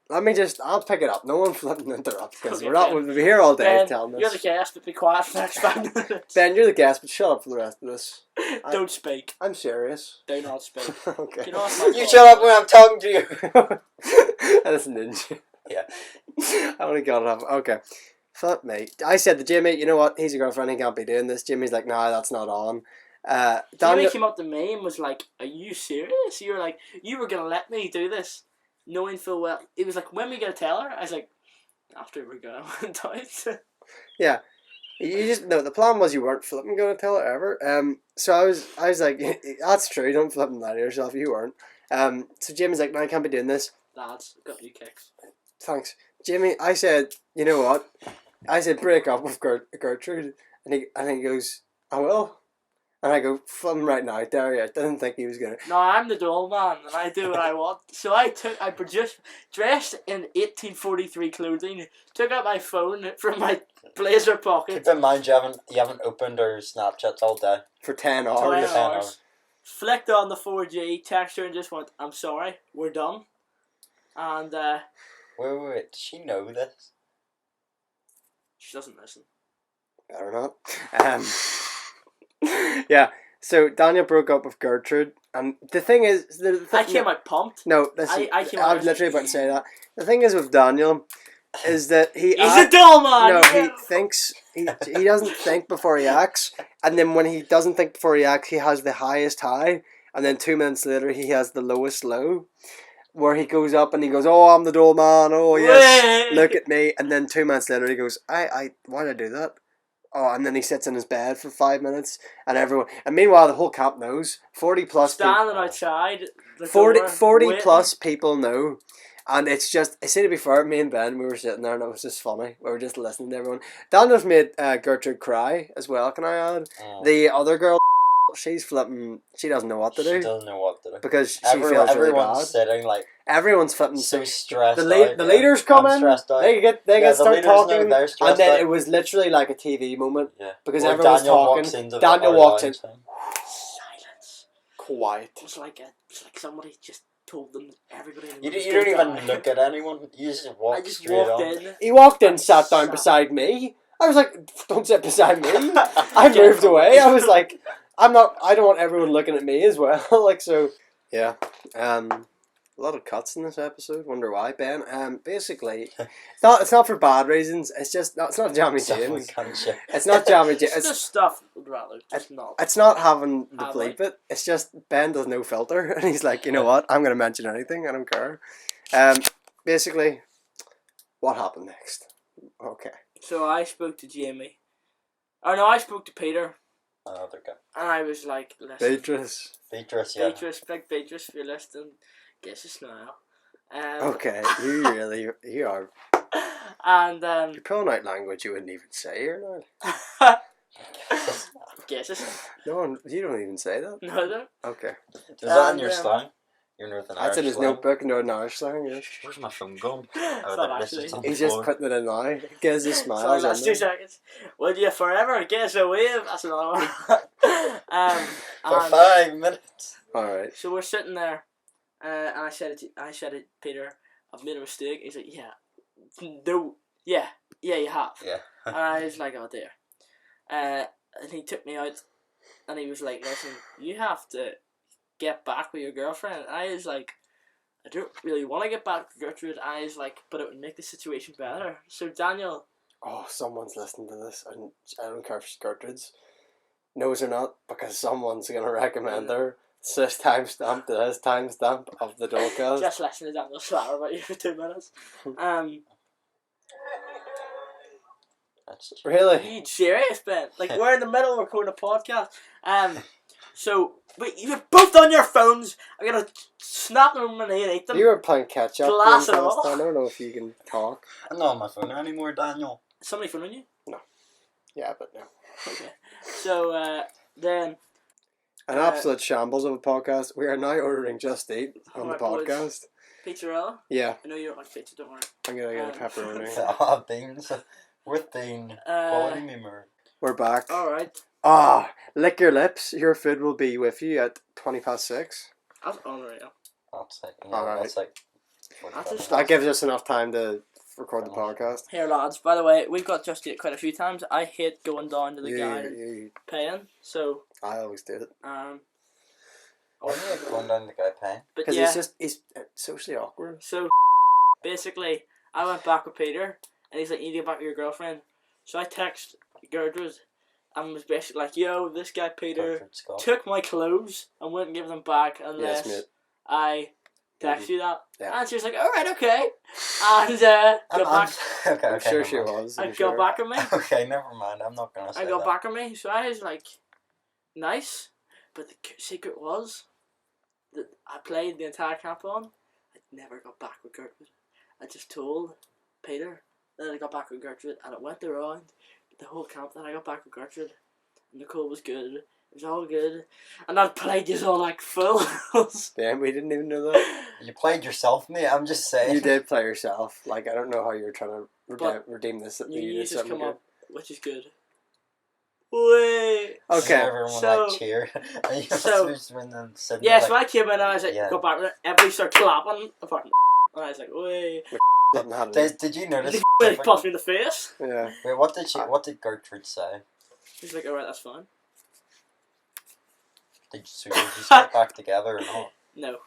[SPEAKER 3] Let me just. I'll pick it up. No one flipping interrupt because
[SPEAKER 2] Okay,
[SPEAKER 3] we're not.
[SPEAKER 2] Ben.
[SPEAKER 3] We'll be here all day
[SPEAKER 2] Ben,
[SPEAKER 3] telling
[SPEAKER 2] you're
[SPEAKER 3] this.
[SPEAKER 2] the guest, but be quiet for the next 5 minutes.
[SPEAKER 3] Ben, you're the guest, but shut up for the rest of this.
[SPEAKER 2] Don't speak.
[SPEAKER 3] I'm serious.
[SPEAKER 2] Do not speak.
[SPEAKER 3] Okay.
[SPEAKER 2] You know what's my
[SPEAKER 1] You
[SPEAKER 2] fault?
[SPEAKER 1] shut up when I'm talking to you.
[SPEAKER 3] That's ninja.
[SPEAKER 1] Yeah.
[SPEAKER 3] I only got it off. Okay. Fuck me. I said to Jimmy, you know what? He's a girlfriend. He can't be doing this. Jimmy's like, nah, that's not on.
[SPEAKER 2] Jimmy
[SPEAKER 3] Daniel,
[SPEAKER 2] came up to me and was like, "Are you serious? You were like, you were gonna let me do this, knowing full well." It was like, "When we gonna tell her?" I was like, "After we're gonna do it."
[SPEAKER 3] yeah. You just no. The plan was you weren't flipping going to tell her ever. So I was like, that's true. Don't flip and lie to yourself. You weren't. So Jimmy's like, no, I can't be doing this.
[SPEAKER 2] Lads, got new kicks.
[SPEAKER 3] Thanks, Jimmy. I said, you know what? I said break up with Gertrude, and he goes, I will. And I go, flipping right now, Derry. I didn't think he was gonna.
[SPEAKER 2] No, I'm the doll man, and I do what I want. So I produced, dressed in 1843 clothing, took out my phone from my blazer pocket.
[SPEAKER 1] Keep in mind you haven't opened her Snapchats all day.
[SPEAKER 3] For 10
[SPEAKER 2] 12
[SPEAKER 3] hours.
[SPEAKER 1] 10
[SPEAKER 2] hours,
[SPEAKER 1] hours.
[SPEAKER 2] flicked on the 4G, texted her and just went, "I'm sorry, we're done." And
[SPEAKER 1] Wait. Does she know this?
[SPEAKER 2] she doesn't listen.
[SPEAKER 3] Better not. Yeah. So Daniel broke up with Gertrude, and the thing is,
[SPEAKER 2] I came out pumped.
[SPEAKER 3] No, this
[SPEAKER 2] I came
[SPEAKER 3] I was
[SPEAKER 2] out-
[SPEAKER 3] literally about to say that. The thing is with Daniel, is that he
[SPEAKER 2] He's a doll man.
[SPEAKER 3] no,
[SPEAKER 2] yeah.
[SPEAKER 3] he thinks he doesn't think before he acts, and then when he doesn't think before he acts, he has the highest high, and then 2 minutes later he has the lowest low, where he goes up and he goes, "Oh, I'm the doll man. Oh yes,
[SPEAKER 2] Way.
[SPEAKER 3] look at me." And then 2 minutes later he goes, why did I do that?" Oh, and then he sits in his bed for 5 minutes, and meanwhile the whole camp knows. 40 plus
[SPEAKER 2] Standing
[SPEAKER 3] people,
[SPEAKER 2] outside. The
[SPEAKER 3] 40
[SPEAKER 2] door, waiting.
[SPEAKER 3] plus people know. And it's just, I say to be fair, me and Ben, we were sitting there and it was just funny. We were just listening to everyone. Daniel's made Gertrude cry as well, can I add?
[SPEAKER 1] Oh.
[SPEAKER 3] The other girl, she's flipping, she doesn't know what to
[SPEAKER 1] She
[SPEAKER 3] do.
[SPEAKER 1] doesn't know what to do.
[SPEAKER 3] Because she feels really
[SPEAKER 1] everyone's
[SPEAKER 3] bad.
[SPEAKER 1] sitting like
[SPEAKER 3] Everyone's flipping
[SPEAKER 1] so stressed
[SPEAKER 3] the
[SPEAKER 1] out.
[SPEAKER 3] the leaders come
[SPEAKER 1] I'm
[SPEAKER 3] in,
[SPEAKER 1] stressed out.
[SPEAKER 3] they get
[SPEAKER 1] the
[SPEAKER 3] start
[SPEAKER 1] leaders know
[SPEAKER 3] talking,
[SPEAKER 1] they're stressed
[SPEAKER 3] and then
[SPEAKER 1] out.
[SPEAKER 3] it was literally like a TV moment
[SPEAKER 1] Yeah.
[SPEAKER 3] because
[SPEAKER 1] Well,
[SPEAKER 3] everyone's
[SPEAKER 1] Daniel
[SPEAKER 3] talking.
[SPEAKER 1] walks into
[SPEAKER 3] Daniel
[SPEAKER 1] our
[SPEAKER 3] walks in.
[SPEAKER 1] lounge.
[SPEAKER 2] Silence.
[SPEAKER 3] Quiet.
[SPEAKER 2] It was like somebody just told them everybody. In the
[SPEAKER 1] You
[SPEAKER 2] room was
[SPEAKER 1] don't
[SPEAKER 2] gonna
[SPEAKER 1] even
[SPEAKER 2] die.
[SPEAKER 1] look at anyone. You just walk
[SPEAKER 2] I just
[SPEAKER 1] straight
[SPEAKER 2] walked
[SPEAKER 1] on.
[SPEAKER 2] in.
[SPEAKER 3] He walked in, sat down
[SPEAKER 2] Sat.
[SPEAKER 3] beside me. I was like, "Don't sit beside me." I
[SPEAKER 2] Get
[SPEAKER 3] moved
[SPEAKER 2] from
[SPEAKER 3] away.
[SPEAKER 2] me.
[SPEAKER 3] I was like, I don't want everyone looking at me as well. Like, so, yeah. A lot of cuts in this episode. Wonder why, Ben. Basically, it's not for bad reasons. It's just it's not Jamie
[SPEAKER 1] Someone
[SPEAKER 3] James.
[SPEAKER 1] can't shit.
[SPEAKER 3] It's not Jamie James.
[SPEAKER 2] It's just stuff, rather. Just not.
[SPEAKER 3] It's not having the
[SPEAKER 2] Have
[SPEAKER 3] bleep it. It's just Ben does no filter, and he's like, you know what? I'm gonna mention anything. I don't care. Basically, what happened next? Okay.
[SPEAKER 2] So I spoke to Jamie. Oh no, I spoke to Peter,
[SPEAKER 1] Another guy.
[SPEAKER 2] and I was like, "Listen,
[SPEAKER 3] Beatrice.
[SPEAKER 1] Beatrice, yeah.
[SPEAKER 2] Beatrice, big Beatrice, if you're listening, give us a smile."
[SPEAKER 3] Okay, you are.
[SPEAKER 2] And
[SPEAKER 3] You're pulling out language you wouldn't even say here now.
[SPEAKER 2] guess us.
[SPEAKER 3] No one, you don't even say that.
[SPEAKER 2] No, no.
[SPEAKER 3] Okay.
[SPEAKER 1] Is that in
[SPEAKER 2] And,
[SPEAKER 1] your slang? Your Northern
[SPEAKER 3] That's in
[SPEAKER 1] Irish
[SPEAKER 3] his
[SPEAKER 1] slang?
[SPEAKER 3] notebook in Northern Irish slang, yes.
[SPEAKER 1] Where's my phone gone?
[SPEAKER 2] It's
[SPEAKER 1] Oh,
[SPEAKER 2] not
[SPEAKER 1] this is
[SPEAKER 2] actually.
[SPEAKER 1] on
[SPEAKER 3] He's
[SPEAKER 1] the
[SPEAKER 3] just
[SPEAKER 1] floor.
[SPEAKER 3] putting it in now. Gives his
[SPEAKER 2] Sorry,
[SPEAKER 3] smiles.
[SPEAKER 2] last 2 seconds. Would you forever guess a wave? That's another one.
[SPEAKER 1] For
[SPEAKER 2] and
[SPEAKER 1] 5 minutes.
[SPEAKER 3] Alright.
[SPEAKER 2] so we're sitting there, and I said to Peter, "I've made a mistake." He's like, "Yeah, no, yeah, you have."
[SPEAKER 1] Yeah.
[SPEAKER 2] And I was like, "Oh dear." And he took me out, and he was like, "Listen, you have to get back with your girlfriend." And I was like, "I don't really want to get back with Gertrude." And I was like, "But it would make the situation better." So Daniel,
[SPEAKER 3] Oh, someone's listening to this, and I don't care if it's Gertrude's. Knows or not, because someone's going to recommend her. It's this timestamp to this timestamp of the Dolecast.
[SPEAKER 2] just listen to Daniel slap about you for 2 minutes.
[SPEAKER 1] That's watched.
[SPEAKER 3] Really?
[SPEAKER 2] Are you serious, Ben? Like, we're in the middle of recording a podcast. So, but you've both on your phones. I'm gonna snap them and eat them.
[SPEAKER 3] You were playing catch up.
[SPEAKER 2] Glass and all.
[SPEAKER 3] I don't know if you can talk.
[SPEAKER 1] I'm not on my phone anymore, Daniel.
[SPEAKER 2] Somebody phoning you?
[SPEAKER 3] Yeah, but no.
[SPEAKER 2] Okay. So, then...
[SPEAKER 3] An absolute shambles of a podcast. We are now ordering Just Eat on the
[SPEAKER 2] Alright, boys.
[SPEAKER 3] podcast.
[SPEAKER 2] Pizzarella?
[SPEAKER 3] Yeah,
[SPEAKER 2] I know you don't like pizza, don't worry.
[SPEAKER 3] I'm gonna get a pepperoni.
[SPEAKER 1] Ah, beans. With bean. Quality memory.
[SPEAKER 3] We're back.
[SPEAKER 2] Alright.
[SPEAKER 3] Lick your lips. Your food will be with you at 6:20.
[SPEAKER 2] That's unreal.
[SPEAKER 1] That's like,
[SPEAKER 3] Alright.
[SPEAKER 1] that's like...
[SPEAKER 2] That's a
[SPEAKER 3] That gives us enough time to record the podcast.
[SPEAKER 2] Here, lads, by the way, we've got Just Eat quite a few times. I hate going down to the guy and paying, so...
[SPEAKER 3] I always do it.
[SPEAKER 1] Why are you going down the guy paying?
[SPEAKER 2] But
[SPEAKER 3] Because
[SPEAKER 2] yeah,
[SPEAKER 3] he's socially awkward.
[SPEAKER 2] so basically, I went back with Peter, and he's like, you need to get back with your girlfriend. So I text Gertrude, and was basically like, yo, this guy Peter took my clothes and wouldn't give them back unless
[SPEAKER 3] Yes, mate.
[SPEAKER 2] I text you that.
[SPEAKER 3] Yeah.
[SPEAKER 2] And she was like, alright, okay. And got back.
[SPEAKER 1] Okay,
[SPEAKER 3] I'm sure she
[SPEAKER 1] never mind.
[SPEAKER 3] was.
[SPEAKER 2] I
[SPEAKER 3] I'm
[SPEAKER 2] got
[SPEAKER 3] sure.
[SPEAKER 2] back with me.
[SPEAKER 1] Okay, never mind. I'm not gonna say
[SPEAKER 2] I got
[SPEAKER 1] that.
[SPEAKER 2] back with me. So I was like, nice. But the secret was that I played the entire camp on. I never got back with Gertrude. I just told Peter that I got back with Gertrude, and it went around the whole camp that I got back with Gertrude. And Nicole was good. It was all good. And I played this all like fools.
[SPEAKER 3] Yeah, we didn't even know that.
[SPEAKER 1] You played yourself, mate. I'm just saying.
[SPEAKER 3] You did play yourself. Like, I don't know how you're trying to
[SPEAKER 2] But
[SPEAKER 3] redeem this at
[SPEAKER 2] You
[SPEAKER 3] the
[SPEAKER 2] just
[SPEAKER 3] something
[SPEAKER 2] come
[SPEAKER 3] good.
[SPEAKER 2] up, which is good. Wait.
[SPEAKER 3] Okay.
[SPEAKER 1] Everyone
[SPEAKER 2] So-
[SPEAKER 1] like cheer. And you
[SPEAKER 2] so-
[SPEAKER 1] just when them sitting
[SPEAKER 2] Yeah,
[SPEAKER 1] there,
[SPEAKER 2] so I came in and I was like,
[SPEAKER 1] Yeah.
[SPEAKER 2] go back with it. Everybody started clapping apart from and I was like, wait.
[SPEAKER 3] Didn't have it.
[SPEAKER 1] Did you notice?
[SPEAKER 2] He punched me in the face.
[SPEAKER 3] Yeah.
[SPEAKER 1] Wait, what did Gertrude say?
[SPEAKER 2] He's like, alright, that's fine.
[SPEAKER 1] Did you get back together or not?
[SPEAKER 2] No.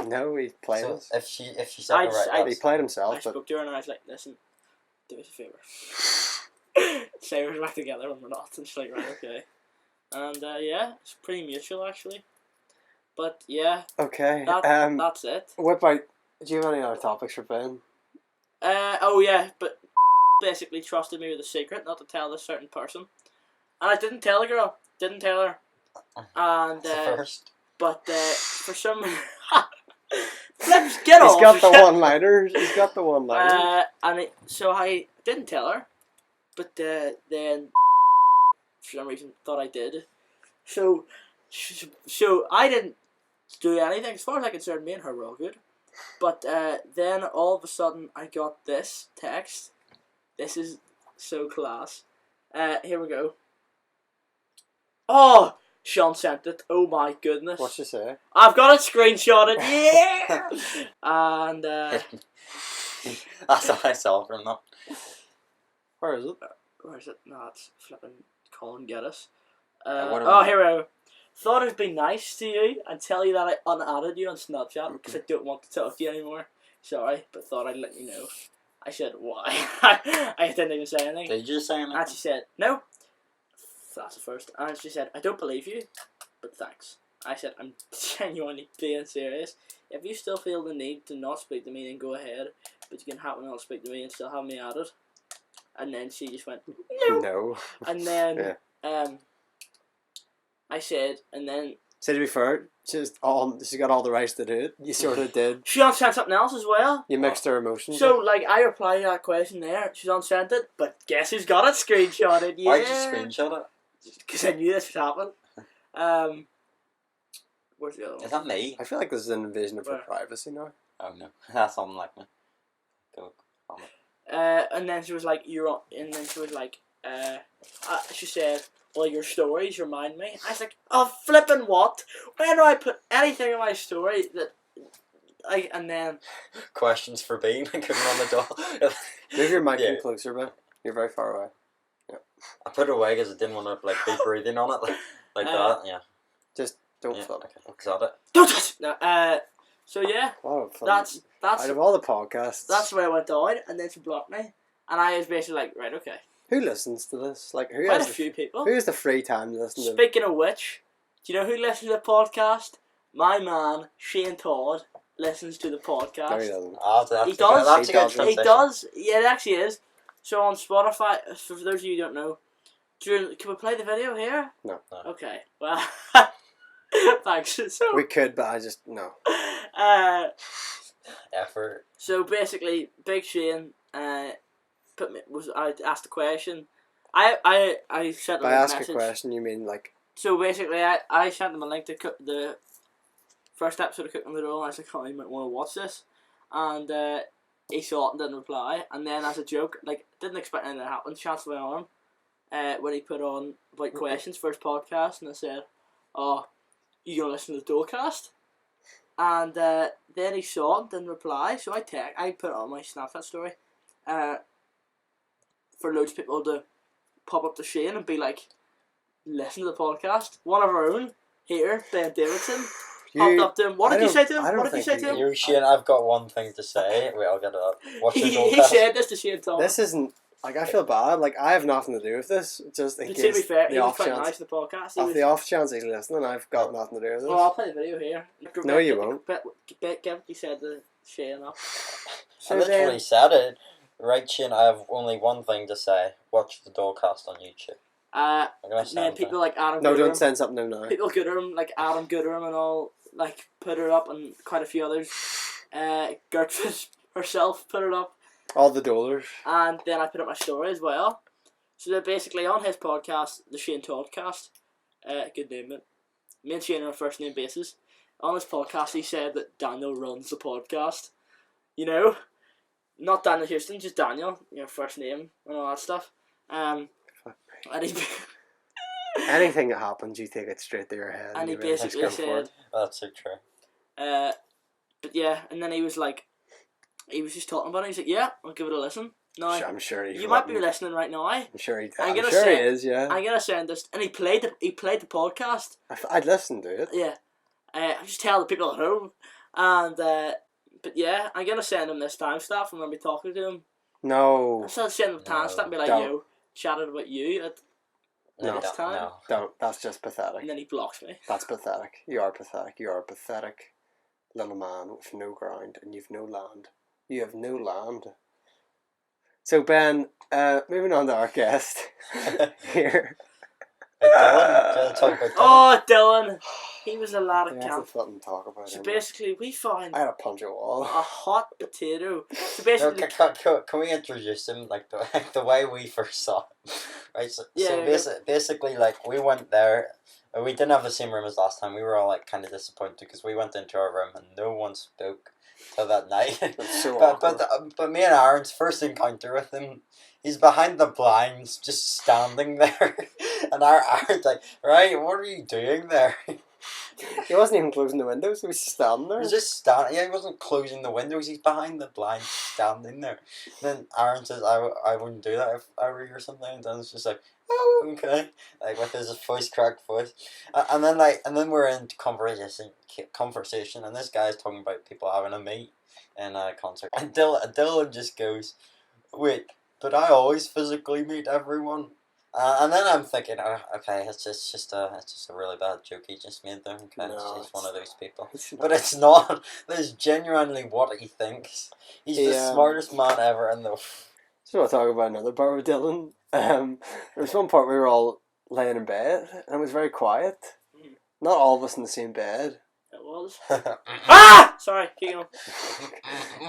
[SPEAKER 3] No, he played
[SPEAKER 1] So
[SPEAKER 3] us.
[SPEAKER 1] if she said
[SPEAKER 2] I
[SPEAKER 1] alright,
[SPEAKER 2] just-
[SPEAKER 3] He played himself,
[SPEAKER 2] I
[SPEAKER 3] but
[SPEAKER 2] spoke to her and I was like, listen, do us a favour. Say we're back together when we're not. And she's like, right, okay. And yeah, it's pretty mutual actually. But yeah,
[SPEAKER 3] okay.
[SPEAKER 2] that's it.
[SPEAKER 3] What about? Do you have any other topics for Ben?
[SPEAKER 2] Oh yeah, but basically trusted me with a secret not to tell this certain person. And I didn't tell the girl. Didn't tell her. And
[SPEAKER 1] It's the first.
[SPEAKER 2] but for some Flips, get
[SPEAKER 3] He's
[SPEAKER 2] off.
[SPEAKER 3] got the one-liners. He's got the one-liners.
[SPEAKER 2] So I didn't tell her, but then for some reason thought I did. So I didn't do anything. As far as I'm concerned, me and her were all good. But then all of a sudden I got this text. This is so class. Here we go. Oh, Sean sent it. Oh my goodness.
[SPEAKER 3] What's she say?
[SPEAKER 2] I've got it screenshotted. Yeah. And
[SPEAKER 1] That's what I saw from that.
[SPEAKER 3] Where is it?
[SPEAKER 2] where is it? No, it's flipping Colin Geddes.
[SPEAKER 1] what
[SPEAKER 2] Oh,
[SPEAKER 1] am I-
[SPEAKER 2] here we go. Thought it'd be nice to you and tell you that I unadded you on Snapchat because I don't want to talk to you anymore. Sorry, but thought I'd let you know. I said, why? I didn't even say anything.
[SPEAKER 1] Did you say anything?
[SPEAKER 2] And she said, no. That's the first. And she said, I don't believe you, but thanks. I said, I'm genuinely being serious. If you still feel the need to not speak to me, then go ahead. But you can happen to not speak to me and still have me added. And then she just went, no.
[SPEAKER 3] No.
[SPEAKER 2] And then, I said, and then
[SPEAKER 3] So to be fair, she's got all the rights to do it. You sort of did.
[SPEAKER 2] she unsent something else as well.
[SPEAKER 3] You mixed her emotions.
[SPEAKER 2] So, like, I replied to that question there. She's unsent it, but guess who's got it screenshotted? Yeah.
[SPEAKER 1] Why'd you screenshot it?
[SPEAKER 2] Because I knew this would happen. Where's the other one?
[SPEAKER 1] Is that me?
[SPEAKER 3] I feel like this is an invasion of her
[SPEAKER 2] Where?
[SPEAKER 3] privacy now.
[SPEAKER 1] Oh no, that's something like me. Go on it.
[SPEAKER 2] And then she was like, "You're on," and then she was like, she said, "Well, your stories remind me." I was like, "Oh, flipping what? Where do I put anything in my story that?" And then
[SPEAKER 1] Questions for Bean. I couldn't on the door.
[SPEAKER 3] Move your mic
[SPEAKER 1] Yeah.
[SPEAKER 3] in closer, man. You're very far away.
[SPEAKER 1] I put it away because I didn't want to be breathing on it like that. Yeah.
[SPEAKER 3] Just don't
[SPEAKER 1] Yeah.
[SPEAKER 3] flip.
[SPEAKER 1] Okay. Got it.
[SPEAKER 2] don't touch it. No, so yeah,
[SPEAKER 3] Oh, fun.
[SPEAKER 2] that's
[SPEAKER 3] Out of all the podcasts,
[SPEAKER 2] that's where I went down, and then she blocked me, and I was basically like, right, okay.
[SPEAKER 3] who listens to this? Like, who
[SPEAKER 2] Quite a
[SPEAKER 3] has
[SPEAKER 2] few people.
[SPEAKER 3] who has the free time to listen to?
[SPEAKER 2] Speaking of which, do you know who listens to the podcast? My man Shane Todd listens to the podcast.
[SPEAKER 3] No, he doesn't.
[SPEAKER 1] Oh, that's
[SPEAKER 2] He
[SPEAKER 1] a
[SPEAKER 2] does.
[SPEAKER 1] That's a good
[SPEAKER 3] He
[SPEAKER 1] transition.
[SPEAKER 2] He does. Yeah, it actually is. So on Spotify, for those of you who don't know, can we play the video here?
[SPEAKER 3] No.
[SPEAKER 2] Okay. Well, thanks. So
[SPEAKER 3] We could, but I just no.
[SPEAKER 1] Effort.
[SPEAKER 2] So basically, Big Shane I asked a question. I sent him
[SPEAKER 3] By
[SPEAKER 2] a
[SPEAKER 3] ask
[SPEAKER 2] message.
[SPEAKER 3] a question, you mean like
[SPEAKER 2] So basically, I sent him a link to the first episode of Cooking the Dough, and I was like, oh, you might want to watch this. And he saw it and didn't reply. And then as a joke, like, didn't expect anything to happen, chance went on, when he put on about questions for his podcast, and I said, oh, you going to listen to the Dolecast? And then he saw it and didn't reply, so I put it on my Snapchat story for loads of people to pop up to Shane and be like, listen to the podcast. One of our own here, Ben Davidson, popped up to him. What did you say to him? What did you say to him?
[SPEAKER 1] You, Shane, I've got one thing to say. Wait, I'll get it up. Watch the
[SPEAKER 2] He
[SPEAKER 1] Dolecast.
[SPEAKER 2] said this to Shane Thomas.
[SPEAKER 3] this isn't like I feel bad. Like I have nothing to do with this. Just in
[SPEAKER 2] To be
[SPEAKER 3] case
[SPEAKER 2] fair,
[SPEAKER 3] the
[SPEAKER 2] he was
[SPEAKER 3] off
[SPEAKER 2] quite
[SPEAKER 3] chance,
[SPEAKER 2] nice in the podcast.
[SPEAKER 3] off the off chance he's listening, I've got nothing to do with this.
[SPEAKER 2] Well, I'll play the video here.
[SPEAKER 3] No, you won't.
[SPEAKER 2] Get what you said to Shane up.
[SPEAKER 1] I literally said it. Right, Shane, I have only one thing to say. Watch the Dolecast on YouTube. I'm gonna say
[SPEAKER 2] then people like Adam
[SPEAKER 3] No,
[SPEAKER 2] Gooderham,
[SPEAKER 3] don't send something to him now.
[SPEAKER 2] people Gooderham, like Adam Gooderham and all, like, put it up, and quite a few others. Gertrude herself put it up,
[SPEAKER 3] All the dollars.
[SPEAKER 2] and then I put up my story as well. So they're basically on his podcast, the Shane Toddcast. Good name, it. Me and Shane are on a first name basis. On his podcast, he said that Daniel runs the podcast. You know, not Daniel Houston, just Daniel, your first name and all that stuff. And he
[SPEAKER 3] Anything that happens, you take it straight to your head.
[SPEAKER 2] and he
[SPEAKER 3] you really just
[SPEAKER 2] basically
[SPEAKER 3] go for
[SPEAKER 2] said,
[SPEAKER 3] it.
[SPEAKER 1] That's so true.
[SPEAKER 2] but yeah, and then he was just talking about it. He's like, yeah, I'll give it a listen. No,
[SPEAKER 3] I'm sure he.
[SPEAKER 2] you might be listening right now.
[SPEAKER 3] I'm sure he.
[SPEAKER 2] I'm
[SPEAKER 3] I'm
[SPEAKER 2] gonna
[SPEAKER 3] sure
[SPEAKER 2] say-
[SPEAKER 3] he is. Yeah.
[SPEAKER 2] I'm gonna send this, and he played the podcast.
[SPEAKER 3] I'd listen to it.
[SPEAKER 2] Yeah, I'm just telling the people at home, and but yeah, I'm gonna send him this timestamp from when we talking to him.
[SPEAKER 3] No.
[SPEAKER 2] I'm still sending him a timestamp and be like,
[SPEAKER 3] Don't.
[SPEAKER 2] yo, chatted about you at
[SPEAKER 3] No.
[SPEAKER 2] next time,
[SPEAKER 1] No.
[SPEAKER 3] Don't. That's just pathetic.
[SPEAKER 2] and then he blocks me.
[SPEAKER 3] That's pathetic. You are pathetic. You are a pathetic little man with no ground, and you've no land. You have no land. So Ben, moving on to our guest here.
[SPEAKER 1] Hey, Dylan, do you want to talk about Dylan?
[SPEAKER 2] Oh, Dylan, he was a lad of
[SPEAKER 3] We have to
[SPEAKER 2] camp.
[SPEAKER 3] fucking talk about
[SPEAKER 2] So
[SPEAKER 3] him.
[SPEAKER 2] basically, we found
[SPEAKER 3] I had to punch a wall.
[SPEAKER 2] a hot potato. So
[SPEAKER 1] No,
[SPEAKER 2] basically,
[SPEAKER 1] can we introduce him like the way we first saw him? Right, so
[SPEAKER 2] Yeah.
[SPEAKER 1] basically, like, we went there. We didn't have the same room as last time. We were all like kind of disappointed because we went into our room and no one spoke till that night.
[SPEAKER 3] It's so
[SPEAKER 1] but me and Aaron's first encounter with him, he's behind the blinds, just standing there, and Aaron's like, right, what are you doing there?
[SPEAKER 3] He wasn't even closing the windows. He was standing there.
[SPEAKER 1] He was just standing. Yeah, he wasn't closing the windows. He's behind the blinds, standing there. And then Aaron says, "I wouldn't do that if I were you or something." And Dan's just like, "Oh, okay," like with his cracked voice. And then we're in conversation, and this guy's talking about people having a meet in a concert, and Dylan just goes, "Wait, but I always physically meet everyone." And then I'm thinking, oh, okay, it's just a really bad joke he just made there. Okay,
[SPEAKER 3] No,
[SPEAKER 1] he's one of those people.
[SPEAKER 3] It's not-
[SPEAKER 1] But it's not. That's genuinely what he thinks. He's the
[SPEAKER 3] Yeah.
[SPEAKER 1] smartest man ever in the...
[SPEAKER 3] So I'll talk about another part with Dylan. There was one part we were all laying in bed, and it was very quiet. Not all of us in the same bed.
[SPEAKER 2] it was. Ah! Sorry, keep going.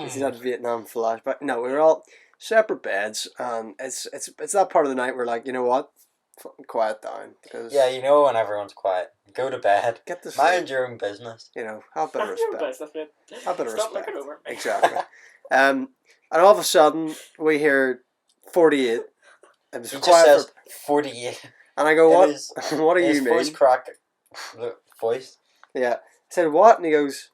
[SPEAKER 3] This is that Vietnam flashback. No, we were all separate beds, and it's that part of the night where, like, you know what, fucking quiet down, because
[SPEAKER 1] Yeah, you know when everyone's quiet. Go to bed.
[SPEAKER 3] get this,
[SPEAKER 1] Mind your own business.
[SPEAKER 3] you know, have a bit of
[SPEAKER 2] Your
[SPEAKER 3] respect.
[SPEAKER 2] best, that's good.
[SPEAKER 3] Have a bit of
[SPEAKER 2] Stop
[SPEAKER 3] respect.
[SPEAKER 2] looking over me.
[SPEAKER 3] Exactly. And all of a sudden we hear 48. It was
[SPEAKER 1] He just
[SPEAKER 3] quiet,
[SPEAKER 1] says 48.
[SPEAKER 3] and I go, "What?
[SPEAKER 1] In his,
[SPEAKER 3] What do
[SPEAKER 1] in
[SPEAKER 3] you
[SPEAKER 1] his
[SPEAKER 3] mean?"
[SPEAKER 1] voice crack. The voice.
[SPEAKER 3] Yeah. I said, "What?" And he goes,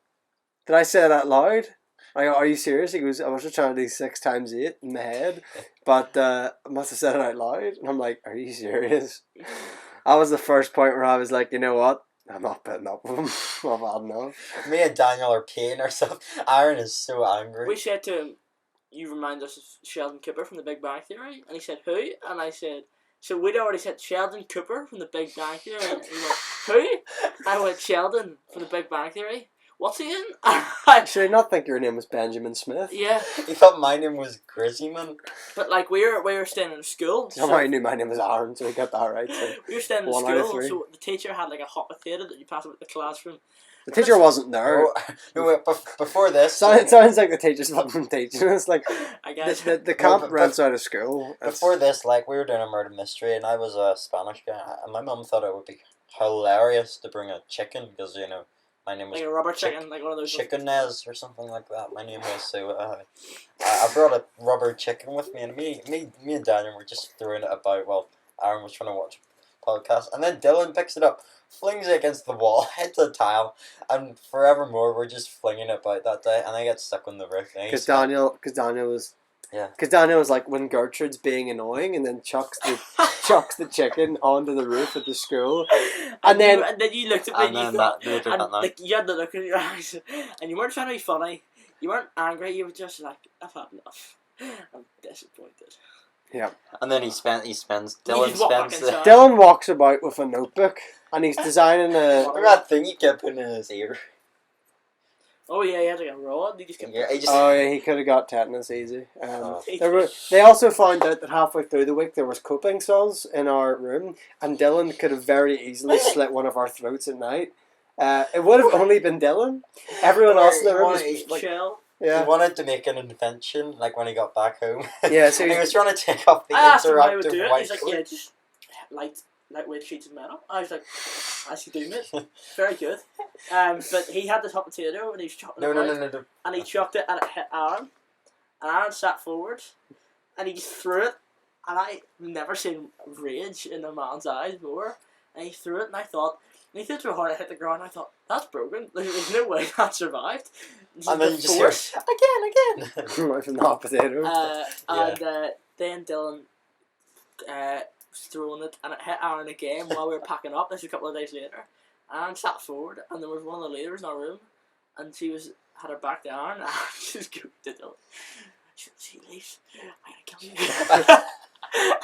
[SPEAKER 3] "Did I say that loud?" I go, "Are you serious?" He goes, "I was just trying to do 6 times 8 in my head, but I must have said it out loud." And I'm like, "Are you serious?" That was the first point where I was like, "You know what? I'm not putting up with him. I've had enough."
[SPEAKER 1] Me and Daniel are peeing ourselves. Aaron is so angry.
[SPEAKER 2] We said to him, you remind us of Sheldon Cooper from The Big Bang Theory? And he said, who? And I said, so we'd already said Sheldon Cooper from The Big Bang Theory. And he went, who? I went, Sheldon from The Big Bang Theory. What's he in?
[SPEAKER 3] Should I not think your name was Benjamin Smith?
[SPEAKER 2] Yeah,
[SPEAKER 1] He thought my name was Grizzyman.
[SPEAKER 2] but like we were staying in school.
[SPEAKER 3] Somehow he knew my name was Aaron, so he got that right. So.
[SPEAKER 2] We were staying in
[SPEAKER 3] 1 out of
[SPEAKER 2] school,
[SPEAKER 3] 3.
[SPEAKER 2] so the teacher had like a hot potato that you pass about the classroom.
[SPEAKER 3] The teacher wasn't there.
[SPEAKER 1] Oh, no, wait, before this,
[SPEAKER 3] It sounds like the teacher's fucking teaching us. Like
[SPEAKER 2] I guess.
[SPEAKER 3] the camp
[SPEAKER 1] but-
[SPEAKER 3] rents out of school.
[SPEAKER 1] before this, like we were doing a murder mystery, and I was a Spanish guy, and my mum thought it would be hilarious to bring a chicken because my name was
[SPEAKER 2] Like a rubber chicken, like one of those.
[SPEAKER 1] Chickenez or something like that. My name was so. I brought a rubber chicken with me, and me and Daniel were just throwing it about while Aaron was trying to watch a podcast, and then Dylan picks it up, flings it against the wall, hits the tile, and forevermore we're just flinging it about that day, and I get stuck on the roof.
[SPEAKER 3] Because Daniel was.
[SPEAKER 1] Yeah.
[SPEAKER 3] Because Daniel was like when Gertrude's being annoying, and then chucks the chicken onto the roof of the school, and then
[SPEAKER 2] you looked at me
[SPEAKER 1] And
[SPEAKER 2] and
[SPEAKER 1] then
[SPEAKER 2] you thought,
[SPEAKER 1] that, they did
[SPEAKER 2] and
[SPEAKER 1] that now.
[SPEAKER 2] like you had the look in your eyes, and you weren't trying to be funny, you weren't angry, you were just like, I've had enough. I'm disappointed.
[SPEAKER 1] And then Dylan
[SPEAKER 2] just walk back
[SPEAKER 1] spends
[SPEAKER 2] inside.
[SPEAKER 3] Dylan walks about with a notebook, and he's designing a.
[SPEAKER 1] Remember that thing he kept putting in his ear?
[SPEAKER 2] Oh yeah, he had like a rod. He just kept.
[SPEAKER 1] Yeah, he just.
[SPEAKER 3] Oh yeah, he could have got tetanus easy.
[SPEAKER 1] Oh.
[SPEAKER 3] They also found out that halfway through the week there was coping saws in our room, and Dylan could have very easily slit one of our throats at night. It would have only been Dylan. Everyone else in the room was like,
[SPEAKER 2] Chill.
[SPEAKER 1] He
[SPEAKER 3] yeah,
[SPEAKER 1] wanted to make an invention, like when he got back home.
[SPEAKER 3] yeah. So
[SPEAKER 1] And he
[SPEAKER 3] he's,
[SPEAKER 1] was trying to take off the
[SPEAKER 2] I asked him how he would do
[SPEAKER 1] interactive
[SPEAKER 2] it.
[SPEAKER 1] white
[SPEAKER 2] He's like, yeah, just lightweight sheets of metal. I was like, as you do, mate. Very good. But he had this hot potato and he was chopping
[SPEAKER 1] No,
[SPEAKER 2] it
[SPEAKER 1] no,
[SPEAKER 2] out,
[SPEAKER 1] no, no, no.
[SPEAKER 2] and he chucked it and it hit Aaron. And Aaron sat forward and he just threw it. And I never seen rage in a man's eyes more. And he threw it and I thought, and he threw it so hard it hit the ground. I thought, that's broken. There's no way that survived.
[SPEAKER 1] And then you just hear, again.
[SPEAKER 3] from the hot potato.
[SPEAKER 2] And then Dylan was throwing it and it hit Aaron again while we were packing up. This was a couple of days later. Aaron sat forward and there was one of the leaders in our room and she had her back to Aaron and she just gooped to Dylan. She leaves. I'm gonna kill you.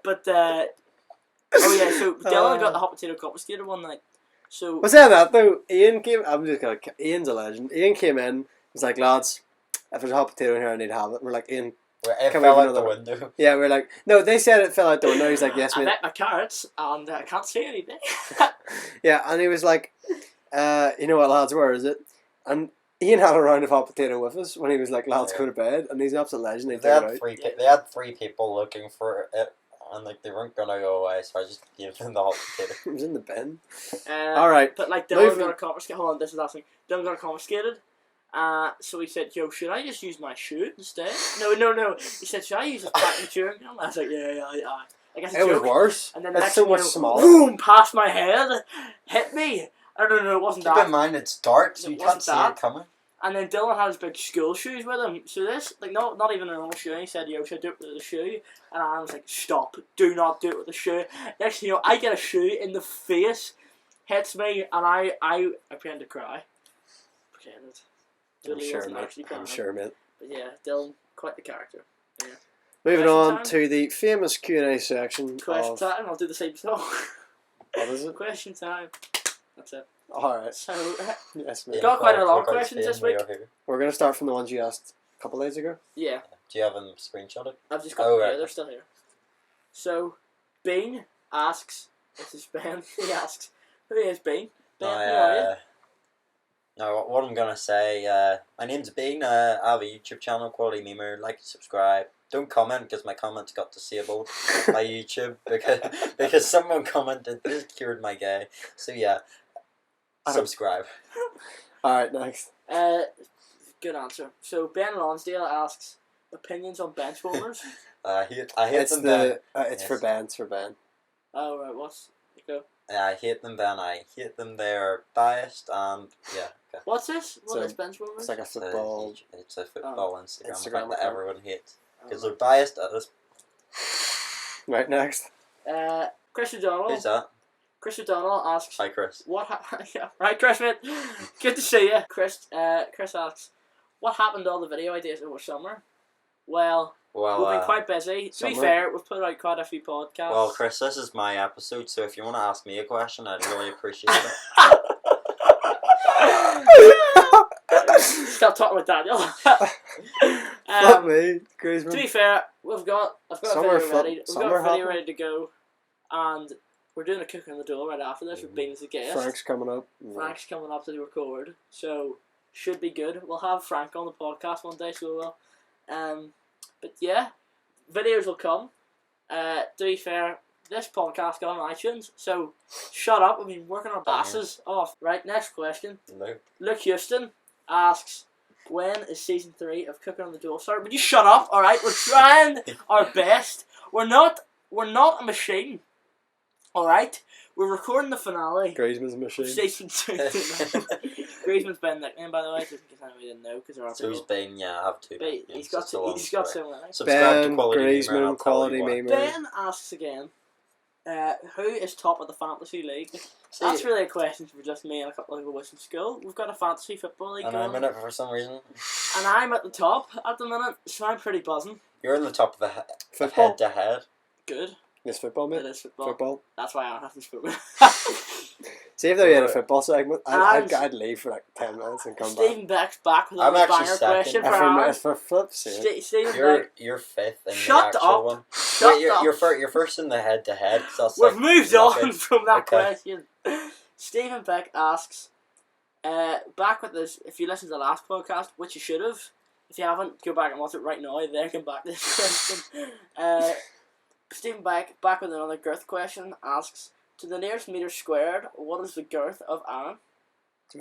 [SPEAKER 2] But oh yeah, so Dylan got the hot potato confiscated one night. So
[SPEAKER 3] Was saying that though, Ian came. I'm just gonna. Ian's a legend. Ian came in. Was like, lads, if there's a hot potato in here, I need to have it. We're like, Ian.
[SPEAKER 1] It
[SPEAKER 3] Can
[SPEAKER 1] fell
[SPEAKER 3] we
[SPEAKER 1] out
[SPEAKER 3] have
[SPEAKER 1] the
[SPEAKER 3] another?
[SPEAKER 1] window.
[SPEAKER 3] Yeah, we're like, no. They said it fell out the window. He's like, yes,
[SPEAKER 2] I
[SPEAKER 3] mate.
[SPEAKER 2] met my carrots and I can't see anything.
[SPEAKER 3] Yeah, and he was like, you know what, lads, where is it? And Ian had a round of hot potato with us when he was like, lads,
[SPEAKER 1] Yeah.
[SPEAKER 3] go to bed. And he's an absolute legend. He
[SPEAKER 1] They
[SPEAKER 3] took it
[SPEAKER 1] had
[SPEAKER 3] out.
[SPEAKER 1] they had 3 people looking for it, and like they weren't gonna go away, so I just gave them the hot potato.
[SPEAKER 3] It was in the bin.
[SPEAKER 2] Uh,
[SPEAKER 3] All right.
[SPEAKER 2] But like Dylan
[SPEAKER 3] Moving-
[SPEAKER 2] got confiscated. Hold on, this is the last thing. Dylan got confiscated. So he said, "Yo, should I just use my shoe instead?" No. He said, "Should I use a pattern chewing gum?" I was like, "Yeah." I guess
[SPEAKER 3] It was worse.
[SPEAKER 2] And then the
[SPEAKER 3] It's
[SPEAKER 2] next
[SPEAKER 3] so
[SPEAKER 2] thing
[SPEAKER 3] much
[SPEAKER 2] you know,
[SPEAKER 3] smaller.
[SPEAKER 2] boom, past my head, hit me. I don't know, it wasn't
[SPEAKER 1] Keep
[SPEAKER 2] that.
[SPEAKER 1] in mind it's dark, so
[SPEAKER 2] It
[SPEAKER 1] you
[SPEAKER 2] wasn't
[SPEAKER 1] can't see
[SPEAKER 2] that.
[SPEAKER 1] it coming.
[SPEAKER 2] And then Dylan had his big school shoes with him. So this, like, not even a normal shoe. He said, "Yo, should I do it with the shoe?" And I was like, "Stop! Do not do it with the shoe." Next thing you know, I get a shoe in the face, hits me, and I pretend to cry. Pretended.
[SPEAKER 3] I'm
[SPEAKER 2] Really
[SPEAKER 3] sure,
[SPEAKER 2] wasn't
[SPEAKER 3] mate.
[SPEAKER 2] actually
[SPEAKER 3] I'm
[SPEAKER 2] crying.
[SPEAKER 3] sure, mate.
[SPEAKER 2] But yeah, Dylan, quite the character.
[SPEAKER 3] Moving
[SPEAKER 2] Question
[SPEAKER 3] on
[SPEAKER 2] time?
[SPEAKER 3] to the famous Q&A section
[SPEAKER 2] Question
[SPEAKER 3] of...
[SPEAKER 2] time. I'll do the same song.
[SPEAKER 3] What is it?
[SPEAKER 2] Question time. That's it.
[SPEAKER 3] Alright.
[SPEAKER 2] So,
[SPEAKER 3] Yes, mate.
[SPEAKER 2] Got quite a lot of
[SPEAKER 1] Look out
[SPEAKER 2] questions this
[SPEAKER 1] Spain, we
[SPEAKER 2] week.
[SPEAKER 1] are here.
[SPEAKER 3] We're going to start from the ones you asked a couple days ago.
[SPEAKER 2] yeah,
[SPEAKER 1] Do you have them screenshotted?
[SPEAKER 2] I've just got
[SPEAKER 1] Oh,
[SPEAKER 2] them here.
[SPEAKER 1] right.
[SPEAKER 2] They're still here. So, Bean asks, this is Ben, he asks, who is Bean? Ben, who are you?
[SPEAKER 1] No, what I'm gonna say, my name's Bean, I have a YouTube channel, Quality Memer, like and subscribe. Don't comment, because my comments got disabled by YouTube, because someone commented, this cured my gay. So yeah, subscribe.
[SPEAKER 3] Alright, next.
[SPEAKER 2] Good answer. So, Ben Lonsdale asks, opinions on bench warmers?
[SPEAKER 1] I hate
[SPEAKER 3] It's
[SPEAKER 1] them,
[SPEAKER 3] the...
[SPEAKER 1] Ben.
[SPEAKER 3] it's
[SPEAKER 1] Yes.
[SPEAKER 3] for Ben. It's for Ben.
[SPEAKER 2] Oh, right, what's... Go.
[SPEAKER 1] I hate them, Ben. I hate them. They're biased, and yeah. Okay.
[SPEAKER 2] What's this? What
[SPEAKER 3] So,
[SPEAKER 2] is bench warmers?
[SPEAKER 3] It's like a
[SPEAKER 1] It's a
[SPEAKER 3] football...
[SPEAKER 1] huge- It's a football Instagram
[SPEAKER 3] Instagram
[SPEAKER 1] account that
[SPEAKER 3] account.
[SPEAKER 1] everyone hates. Because
[SPEAKER 2] Oh.
[SPEAKER 1] they're biased at this.
[SPEAKER 3] Right, next.
[SPEAKER 2] Chris O'Donnell.
[SPEAKER 1] Who's that?
[SPEAKER 2] Chris O'Donnell asks,
[SPEAKER 1] Hi, Chris.
[SPEAKER 2] what yeah, right, Chris, mate. Good to see you. Chris asks, what happened to all the video ideas over summer? Well,
[SPEAKER 1] Well,
[SPEAKER 2] We've been quite busy. To be
[SPEAKER 3] summer.
[SPEAKER 2] fair, we've put out quite a few podcasts.
[SPEAKER 1] well, Chris, this is my episode, so if you want to ask me a question, I'd really appreciate it.
[SPEAKER 2] Stop talking with Daniel.
[SPEAKER 3] Fuck me,
[SPEAKER 2] To
[SPEAKER 3] Griezmann.
[SPEAKER 2] be fair, I've got a
[SPEAKER 3] Summer
[SPEAKER 2] video
[SPEAKER 3] flip-
[SPEAKER 2] ready. We've
[SPEAKER 3] summer
[SPEAKER 2] got a video
[SPEAKER 3] happening.
[SPEAKER 2] ready to go, and we're doing a cooking on the door right after this with Bean as a guest.
[SPEAKER 3] Frank's coming up.
[SPEAKER 2] Frank's coming up to record, so should be good. We'll have Frank on the podcast one day, so we will. But yeah, videos will come. To be fair, this podcast got on iTunes, so shut up. We've been working our asses off. Right, next question.
[SPEAKER 1] No.
[SPEAKER 2] Luke Houston asks, when is season 3 of Cooking on the Dole start? Would you shut up? All right, we're trying our best. We're not a machine. All right, we're recording the finale.
[SPEAKER 3] Griezmann's machine.
[SPEAKER 2] Season 2. Griezmann's been nickname, by the way, just in case anybody didn't know, because they're on
[SPEAKER 1] So he's been, yeah, I have two.
[SPEAKER 2] But
[SPEAKER 1] names,
[SPEAKER 2] he's got
[SPEAKER 1] it's a long
[SPEAKER 2] so
[SPEAKER 1] story.
[SPEAKER 2] many.
[SPEAKER 1] Subscribe to
[SPEAKER 3] Ben
[SPEAKER 1] Quality Memer and I'll
[SPEAKER 3] Griezmann,
[SPEAKER 1] tell
[SPEAKER 3] Quality
[SPEAKER 1] you why.
[SPEAKER 3] Memer.
[SPEAKER 2] Ben asks again, who is top of the fantasy league? That's really a question for just me and a couple of boys from school. We've got a fantasy football league
[SPEAKER 1] And
[SPEAKER 2] going,
[SPEAKER 1] I'm in it for some reason.
[SPEAKER 2] and I'm at the top at the minute, so I'm pretty buzzing.
[SPEAKER 1] You're in the top of the
[SPEAKER 3] Football?
[SPEAKER 1] head to head.
[SPEAKER 2] Good.
[SPEAKER 3] Yes, football, mate.
[SPEAKER 2] It is football.
[SPEAKER 3] Football.
[SPEAKER 2] That's why I haven't spoken.
[SPEAKER 3] See if they had a football segment, I'd
[SPEAKER 2] And-
[SPEAKER 3] leave for like 10 minutes and come
[SPEAKER 2] Stephen Beck's back with
[SPEAKER 1] I'm
[SPEAKER 2] a
[SPEAKER 1] actually
[SPEAKER 2] banger
[SPEAKER 1] second.
[SPEAKER 2] question for
[SPEAKER 3] back.
[SPEAKER 2] Aaron.
[SPEAKER 3] For flip's sake.
[SPEAKER 2] Stephen Beck,
[SPEAKER 1] You're fifth in
[SPEAKER 2] Shut
[SPEAKER 1] the actual
[SPEAKER 2] up.
[SPEAKER 1] one.
[SPEAKER 2] shut
[SPEAKER 1] Wait,
[SPEAKER 2] up.
[SPEAKER 1] you're first in the head to head.
[SPEAKER 2] We've moved on
[SPEAKER 1] Okay.
[SPEAKER 2] from that
[SPEAKER 1] Okay.
[SPEAKER 2] question. Stephen Beck asks, back with this, if you listened to the last podcast, which you should have, if you haven't, go back and watch it right now, then come back to this question. Stephen Beck, back with another girth question, asks, to the nearest metre squared, what is the girth of Aaron?
[SPEAKER 3] We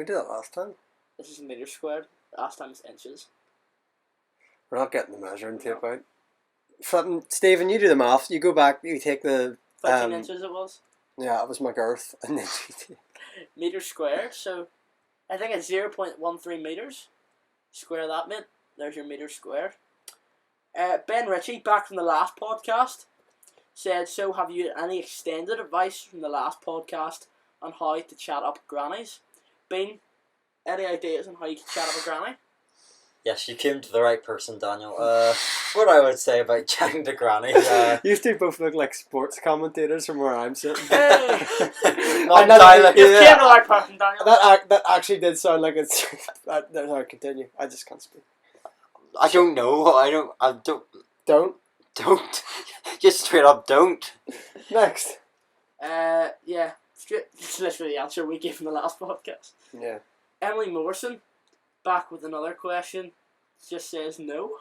[SPEAKER 3] did that last time.
[SPEAKER 2] This is a metre squared, last time it's inches.
[SPEAKER 3] We're not getting the measuring tape out. Flipping, Stephen, you do the math. You go back, you take the...
[SPEAKER 2] 15 inches it was.
[SPEAKER 3] Yeah, that was my girth. And then you take...
[SPEAKER 2] Metre squared, so I think it's 0.13 metres. Square that, mate. There's your metre squared. Ben Ritchie, back from the last podcast, said, so have you any extended advice from the last podcast on how to chat up grannies? Ben, any ideas on how you can chat up a granny?
[SPEAKER 1] Yes, you came to the right person, Daniel. What I would say about chatting to grannies.
[SPEAKER 3] You two both look like sports commentators from where I'm sitting.
[SPEAKER 2] Hey!
[SPEAKER 1] Not
[SPEAKER 3] know
[SPEAKER 1] Tyler.
[SPEAKER 2] You came to the right person, Daniel.
[SPEAKER 3] That actually did sound like it's... Sorry, continue. I just can't speak.
[SPEAKER 1] I don't know. I don't.
[SPEAKER 3] Don't.
[SPEAKER 1] Just straight up don't.
[SPEAKER 3] Next.
[SPEAKER 2] Yeah, it's literally the answer we gave in the last podcast.
[SPEAKER 3] Yeah.
[SPEAKER 2] Emily Morrison, back with another question, just says no.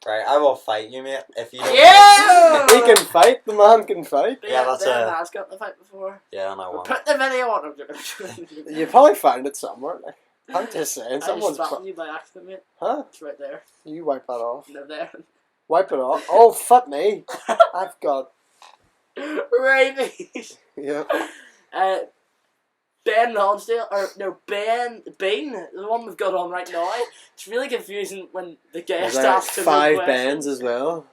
[SPEAKER 1] Right, I will fight you, mate. If you don't.
[SPEAKER 2] Yeah!
[SPEAKER 3] He can fight. The man can fight.
[SPEAKER 1] Yeah, that's
[SPEAKER 2] Ben
[SPEAKER 1] a-
[SPEAKER 2] has got the fight before.
[SPEAKER 1] Yeah, and I won.
[SPEAKER 2] Put the video on. I'm joking.
[SPEAKER 3] You probably found it somewhere. Like, I'm just saying.
[SPEAKER 2] I just
[SPEAKER 3] Someone's...
[SPEAKER 2] slapped you by accident, mate.
[SPEAKER 3] Huh?
[SPEAKER 2] It's right there.
[SPEAKER 3] You wipe that off.
[SPEAKER 2] No, there.
[SPEAKER 3] Wipe it off. Oh, fuck me. I've got...
[SPEAKER 2] Rabies.
[SPEAKER 3] Yeah.
[SPEAKER 2] Ben Lonsdale, or no, Ben Bean, the one we've got on right now. It's really confusing when the
[SPEAKER 3] There's
[SPEAKER 2] guest
[SPEAKER 3] like
[SPEAKER 2] asks him
[SPEAKER 3] 5
[SPEAKER 2] questions.
[SPEAKER 3] bands as well.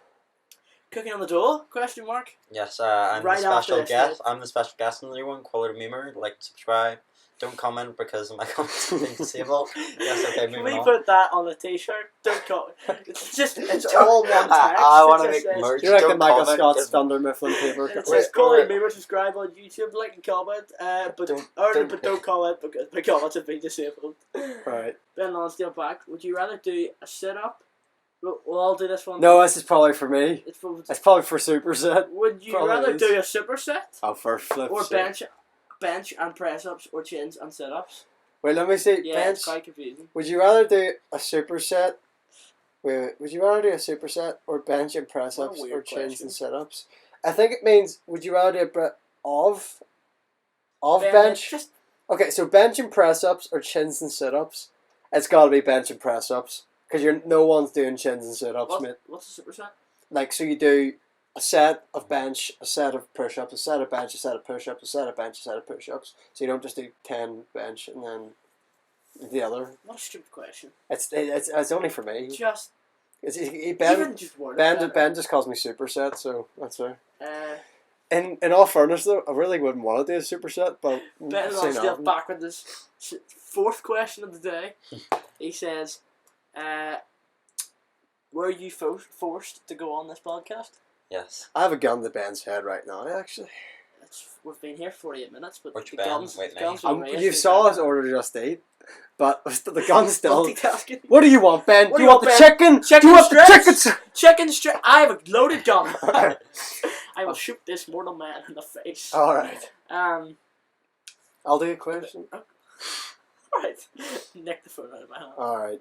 [SPEAKER 2] Cooking on the door? Question mark.
[SPEAKER 1] Yes, I'm
[SPEAKER 2] Right
[SPEAKER 1] the
[SPEAKER 2] after
[SPEAKER 1] special
[SPEAKER 2] this,
[SPEAKER 1] guest.
[SPEAKER 2] mate.
[SPEAKER 1] I'm the special guest on the new one. Quality Memer. Like, subscribe. Don't comment because my comments have been disabled. Yes, okay,
[SPEAKER 2] Can
[SPEAKER 1] moving
[SPEAKER 2] we
[SPEAKER 1] on.
[SPEAKER 2] put that on a t-shirt? Don't call it's all one text.
[SPEAKER 1] I want to
[SPEAKER 2] It
[SPEAKER 1] make
[SPEAKER 2] just says-
[SPEAKER 1] merch.
[SPEAKER 3] You're like the
[SPEAKER 1] Don't
[SPEAKER 3] Michael
[SPEAKER 1] comment,
[SPEAKER 3] Scott
[SPEAKER 1] 'cause-
[SPEAKER 3] Thunder Mifflin paper.
[SPEAKER 2] It
[SPEAKER 1] Wait,
[SPEAKER 2] says Colin
[SPEAKER 1] wait.
[SPEAKER 2] Beaver, subscribe on YouTube, like and comment, but
[SPEAKER 1] Don't-
[SPEAKER 2] don't comment because my comments have been disabled.
[SPEAKER 3] Right.
[SPEAKER 2] Ben Lonsdale back. Would you rather do a sit-up? We'll all do this one.
[SPEAKER 3] No, this is probably for me.
[SPEAKER 2] It's for,
[SPEAKER 3] It's probably for Superset.
[SPEAKER 2] would you
[SPEAKER 3] probably
[SPEAKER 2] rather
[SPEAKER 3] is.
[SPEAKER 2] do a superset
[SPEAKER 3] Oh, for flip
[SPEAKER 2] or
[SPEAKER 3] sake.
[SPEAKER 2] bench and press ups or chins and sit ups?
[SPEAKER 3] Wait, let me see.
[SPEAKER 2] Yeah,
[SPEAKER 3] Bench.
[SPEAKER 2] it's quite confusing.
[SPEAKER 3] Would you rather do a superset? Wait. Would you rather do a superset or bench and press
[SPEAKER 2] What a
[SPEAKER 3] ups
[SPEAKER 2] weird
[SPEAKER 3] or chins
[SPEAKER 2] question.
[SPEAKER 3] and sit ups? I think it means would you rather do a of bench?
[SPEAKER 2] Just
[SPEAKER 3] Okay, so bench and press ups or chins and sit ups? It's got to be bench and press ups because no one's doing chins and sit ups, mate.
[SPEAKER 2] what's a superset?
[SPEAKER 3] Like, so you do a set of bench, a set of push ups, a set of bench, a set of push ups, a set of bench, a set of push ups. So you don't just do 10 bench and then the other.
[SPEAKER 2] What a stupid question.
[SPEAKER 3] It's only for me.
[SPEAKER 2] Just
[SPEAKER 3] Ben
[SPEAKER 2] even just word it better.
[SPEAKER 3] Ben just calls me superset, so that's fair.
[SPEAKER 2] Uh,
[SPEAKER 3] In all fairness though, I really wouldn't want to do a superset, but
[SPEAKER 2] Ben
[SPEAKER 3] say
[SPEAKER 2] Lonsdale
[SPEAKER 3] no.
[SPEAKER 2] back with this fourth question of the day. He says, Were you forced to go on this podcast?
[SPEAKER 1] Yes.
[SPEAKER 3] I have a gun to Ben's head right now, actually.
[SPEAKER 2] We've been here 48 minutes, but
[SPEAKER 1] Which
[SPEAKER 2] the
[SPEAKER 1] Ben?
[SPEAKER 2] guns,
[SPEAKER 1] Wait,
[SPEAKER 2] the guns
[SPEAKER 1] me?
[SPEAKER 2] were raised.
[SPEAKER 3] You saw us order Just Eat, but the gun's still...
[SPEAKER 2] Multitasking.
[SPEAKER 3] What do you want, Ben?
[SPEAKER 2] What
[SPEAKER 3] Do you want the
[SPEAKER 2] Ben?
[SPEAKER 3] chicken?
[SPEAKER 2] Chicken
[SPEAKER 3] Do you want the
[SPEAKER 2] strips?
[SPEAKER 3] chicken?
[SPEAKER 2] Chicken strip. I have a loaded gun. I will shoot this mortal man in the face.
[SPEAKER 3] Alright.
[SPEAKER 2] I'll
[SPEAKER 3] do a question.
[SPEAKER 2] Alright. Nick the phone out of my hand.
[SPEAKER 3] Alright.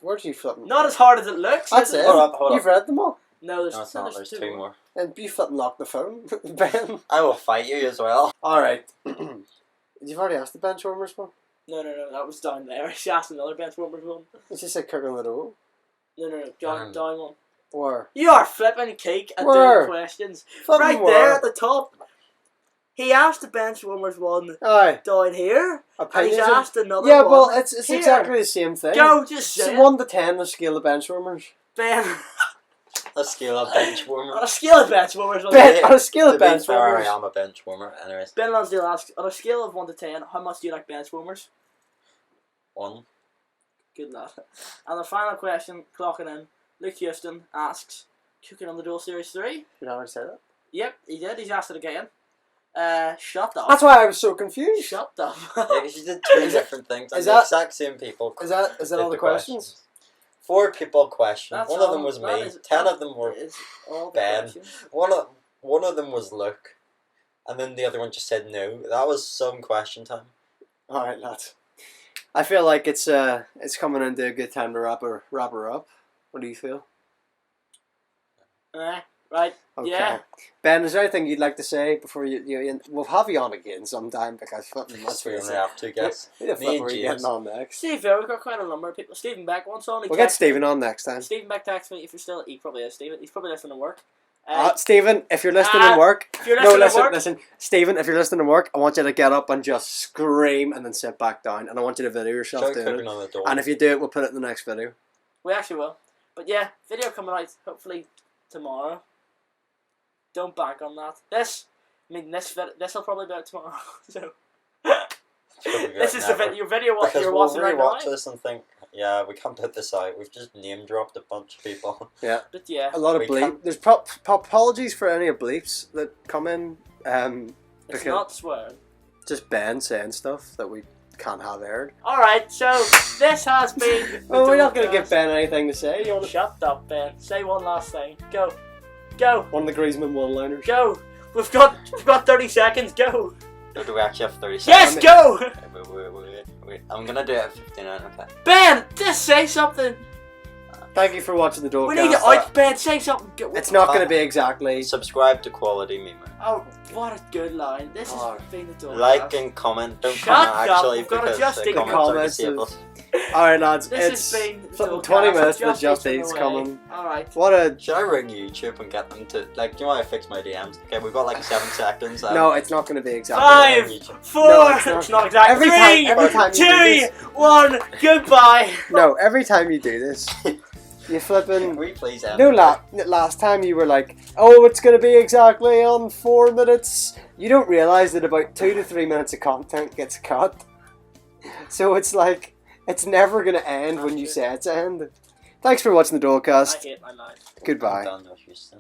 [SPEAKER 3] Where'd you flip them?
[SPEAKER 2] Not as hard as it looks.
[SPEAKER 3] That's
[SPEAKER 2] is
[SPEAKER 3] it.
[SPEAKER 1] Hold up.
[SPEAKER 3] You've read them all.
[SPEAKER 2] No, there's,
[SPEAKER 1] No, it's not. There's two more.
[SPEAKER 3] And you flip and lock the phone, Ben.
[SPEAKER 1] I will fight you as well.
[SPEAKER 3] Alright. You've already asked the bench warmers one?
[SPEAKER 2] No, that was down there. She asked another bench warmers one.
[SPEAKER 3] You just said cooking the dough.
[SPEAKER 2] No, down one.
[SPEAKER 3] Where?
[SPEAKER 2] You are flipping cake at
[SPEAKER 3] Where?
[SPEAKER 2] doing questions.
[SPEAKER 3] Flipping
[SPEAKER 2] Right
[SPEAKER 3] where?
[SPEAKER 2] there at the top. He asked the bench warmers one
[SPEAKER 3] Aye.
[SPEAKER 2] down here, and he's
[SPEAKER 3] Opinions?
[SPEAKER 2] asked another
[SPEAKER 3] Yeah,
[SPEAKER 2] one.
[SPEAKER 3] well, it's
[SPEAKER 2] here.
[SPEAKER 3] exactly the same thing.
[SPEAKER 2] Go, just say
[SPEAKER 3] It's
[SPEAKER 2] it.
[SPEAKER 3] 1 to 10 the scale of bench warmers.
[SPEAKER 2] Ben.
[SPEAKER 1] A scale of bench
[SPEAKER 2] On
[SPEAKER 1] warmer.
[SPEAKER 2] a scale of bench warmers,
[SPEAKER 3] Ben, on a scale
[SPEAKER 1] To
[SPEAKER 3] of
[SPEAKER 1] be
[SPEAKER 3] bench
[SPEAKER 1] fair, I
[SPEAKER 3] warmers.
[SPEAKER 1] am a bench warmer. Anyways,
[SPEAKER 2] Ben Lansdale asks, on a scale of 1 to 10, how much do you like bench warmers?
[SPEAKER 1] 1.
[SPEAKER 2] Good lad. And the final question, clocking in, Luke Houston asks, cooking on the Duel Series 3?
[SPEAKER 3] You already said that?
[SPEAKER 2] Yep, he did. He's asked it again. Shut up.
[SPEAKER 3] That's why I was so confused.
[SPEAKER 2] Shut up.
[SPEAKER 1] Yeah, because you did two different things. And
[SPEAKER 3] is
[SPEAKER 1] the
[SPEAKER 3] that-
[SPEAKER 1] exact same people.
[SPEAKER 3] Is that
[SPEAKER 1] did
[SPEAKER 3] all the questions?
[SPEAKER 1] 4 people questioned.
[SPEAKER 2] That's
[SPEAKER 1] One of
[SPEAKER 2] all-
[SPEAKER 1] them was
[SPEAKER 2] that
[SPEAKER 1] me.
[SPEAKER 2] is-
[SPEAKER 1] 10 of them were
[SPEAKER 2] Is all the
[SPEAKER 1] Ben.
[SPEAKER 2] questions.
[SPEAKER 1] One of them was Luke, and then the other one just said no. That was some question time.
[SPEAKER 3] Alright, lads. I feel like it's coming into a good time to wrap her up. What do you feel?
[SPEAKER 2] Right.
[SPEAKER 3] Okay.
[SPEAKER 2] Yeah.
[SPEAKER 3] Ben, is there anything you'd like to say before we'll have you on again sometime because flipping
[SPEAKER 1] That's we only have to guess.
[SPEAKER 3] Yeah,
[SPEAKER 1] Me and
[SPEAKER 3] we're
[SPEAKER 1] James.
[SPEAKER 3] getting on next.
[SPEAKER 2] Steve, we've got quite a number of people. Stephen Beck wants on.
[SPEAKER 3] We'll get Stephen on next time.
[SPEAKER 2] Stephen Beck texts me if you're still. He probably is. Stephen. He's probably listening to work.
[SPEAKER 3] Stephen, if you're listening to work,
[SPEAKER 2] If you're listening to work,
[SPEAKER 3] listen, Stephen, if you're listening to work, I want you to get up and just scream and then sit back down, and I want you to video yourself
[SPEAKER 1] Try
[SPEAKER 3] doing
[SPEAKER 1] cooking
[SPEAKER 3] it.
[SPEAKER 1] on the door.
[SPEAKER 3] And if you do it, we'll put it in the next video.
[SPEAKER 2] we actually will. But yeah, video coming out hopefully tomorrow. Don't bank on that. This will probably be out tomorrow. So this is your video. What
[SPEAKER 1] because
[SPEAKER 2] you're
[SPEAKER 1] we'll
[SPEAKER 2] watching right
[SPEAKER 1] rewatch
[SPEAKER 2] now.
[SPEAKER 1] this and think, yeah, we can't put this out. We've just name dropped a bunch of people.
[SPEAKER 3] Yeah.
[SPEAKER 2] But yeah,
[SPEAKER 3] A lot of
[SPEAKER 1] We
[SPEAKER 3] bleep.
[SPEAKER 1] can't-
[SPEAKER 3] There's apologies for any of bleeps that come in.
[SPEAKER 2] it's
[SPEAKER 3] because
[SPEAKER 2] not swearing.
[SPEAKER 3] just Ben saying stuff that we can't have aired.
[SPEAKER 2] Alright, so this has been.
[SPEAKER 3] Oh, we're not going to
[SPEAKER 2] Dolecast.
[SPEAKER 3] give Ben anything to say. You want to...
[SPEAKER 2] Shut up, Ben. Say one last thing. Go.
[SPEAKER 3] One of the Griezmann one-liners.
[SPEAKER 2] Go. We've got 30 seconds. Go.
[SPEAKER 1] Or do we actually have 30
[SPEAKER 2] Yes,
[SPEAKER 1] seconds?
[SPEAKER 2] go.
[SPEAKER 1] Wait. I'm gonna do it at 59, okay.
[SPEAKER 2] Ben, just say something.
[SPEAKER 3] Thank you for watching the Dolecast.
[SPEAKER 2] We need to out Ben. Say something. Go.
[SPEAKER 3] It's not going to be exactly...
[SPEAKER 1] Subscribe to Quality Memo.
[SPEAKER 2] Oh, what a good line. This
[SPEAKER 3] Oh.
[SPEAKER 2] has been the Dolecast.
[SPEAKER 1] Like and comment. Don't
[SPEAKER 2] Shut
[SPEAKER 1] comment
[SPEAKER 2] up,
[SPEAKER 1] actually
[SPEAKER 2] we've gotta
[SPEAKER 1] because
[SPEAKER 2] just
[SPEAKER 1] the
[SPEAKER 2] eat the
[SPEAKER 1] comments are
[SPEAKER 3] comments
[SPEAKER 1] disabled.
[SPEAKER 3] Alright, lads.
[SPEAKER 2] This
[SPEAKER 3] It's
[SPEAKER 2] has been the
[SPEAKER 3] something
[SPEAKER 2] Dolecast.
[SPEAKER 3] 20 minutes that
[SPEAKER 2] Just
[SPEAKER 3] Just
[SPEAKER 2] Eat's
[SPEAKER 3] Eat's
[SPEAKER 2] on the
[SPEAKER 3] coming.
[SPEAKER 2] Alright.
[SPEAKER 3] What a...
[SPEAKER 1] Should I ring YouTube and get them to, like, do you want to fix my DMs? Okay, we've got like 7 seconds.
[SPEAKER 3] No, it's not going to be exactly...
[SPEAKER 2] 5, 4,
[SPEAKER 3] No, it's not.
[SPEAKER 2] it's not exact.
[SPEAKER 3] Every
[SPEAKER 2] 3,
[SPEAKER 3] time you do
[SPEAKER 2] 2, 1, goodbye.
[SPEAKER 3] No, every time you do this, you flipping...
[SPEAKER 1] Can we please end
[SPEAKER 3] No,
[SPEAKER 1] it?
[SPEAKER 3] last time you were like, oh, it's going to be exactly on 4 minutes. You don't realise that about 2 to 3 minutes of content gets cut. So it's like, it's never going to end when you say it's end. Thanks for watching the
[SPEAKER 2] I
[SPEAKER 3] Dolecast.
[SPEAKER 2] hate my life.
[SPEAKER 3] Goodbye.
[SPEAKER 1] I'm done with Houston.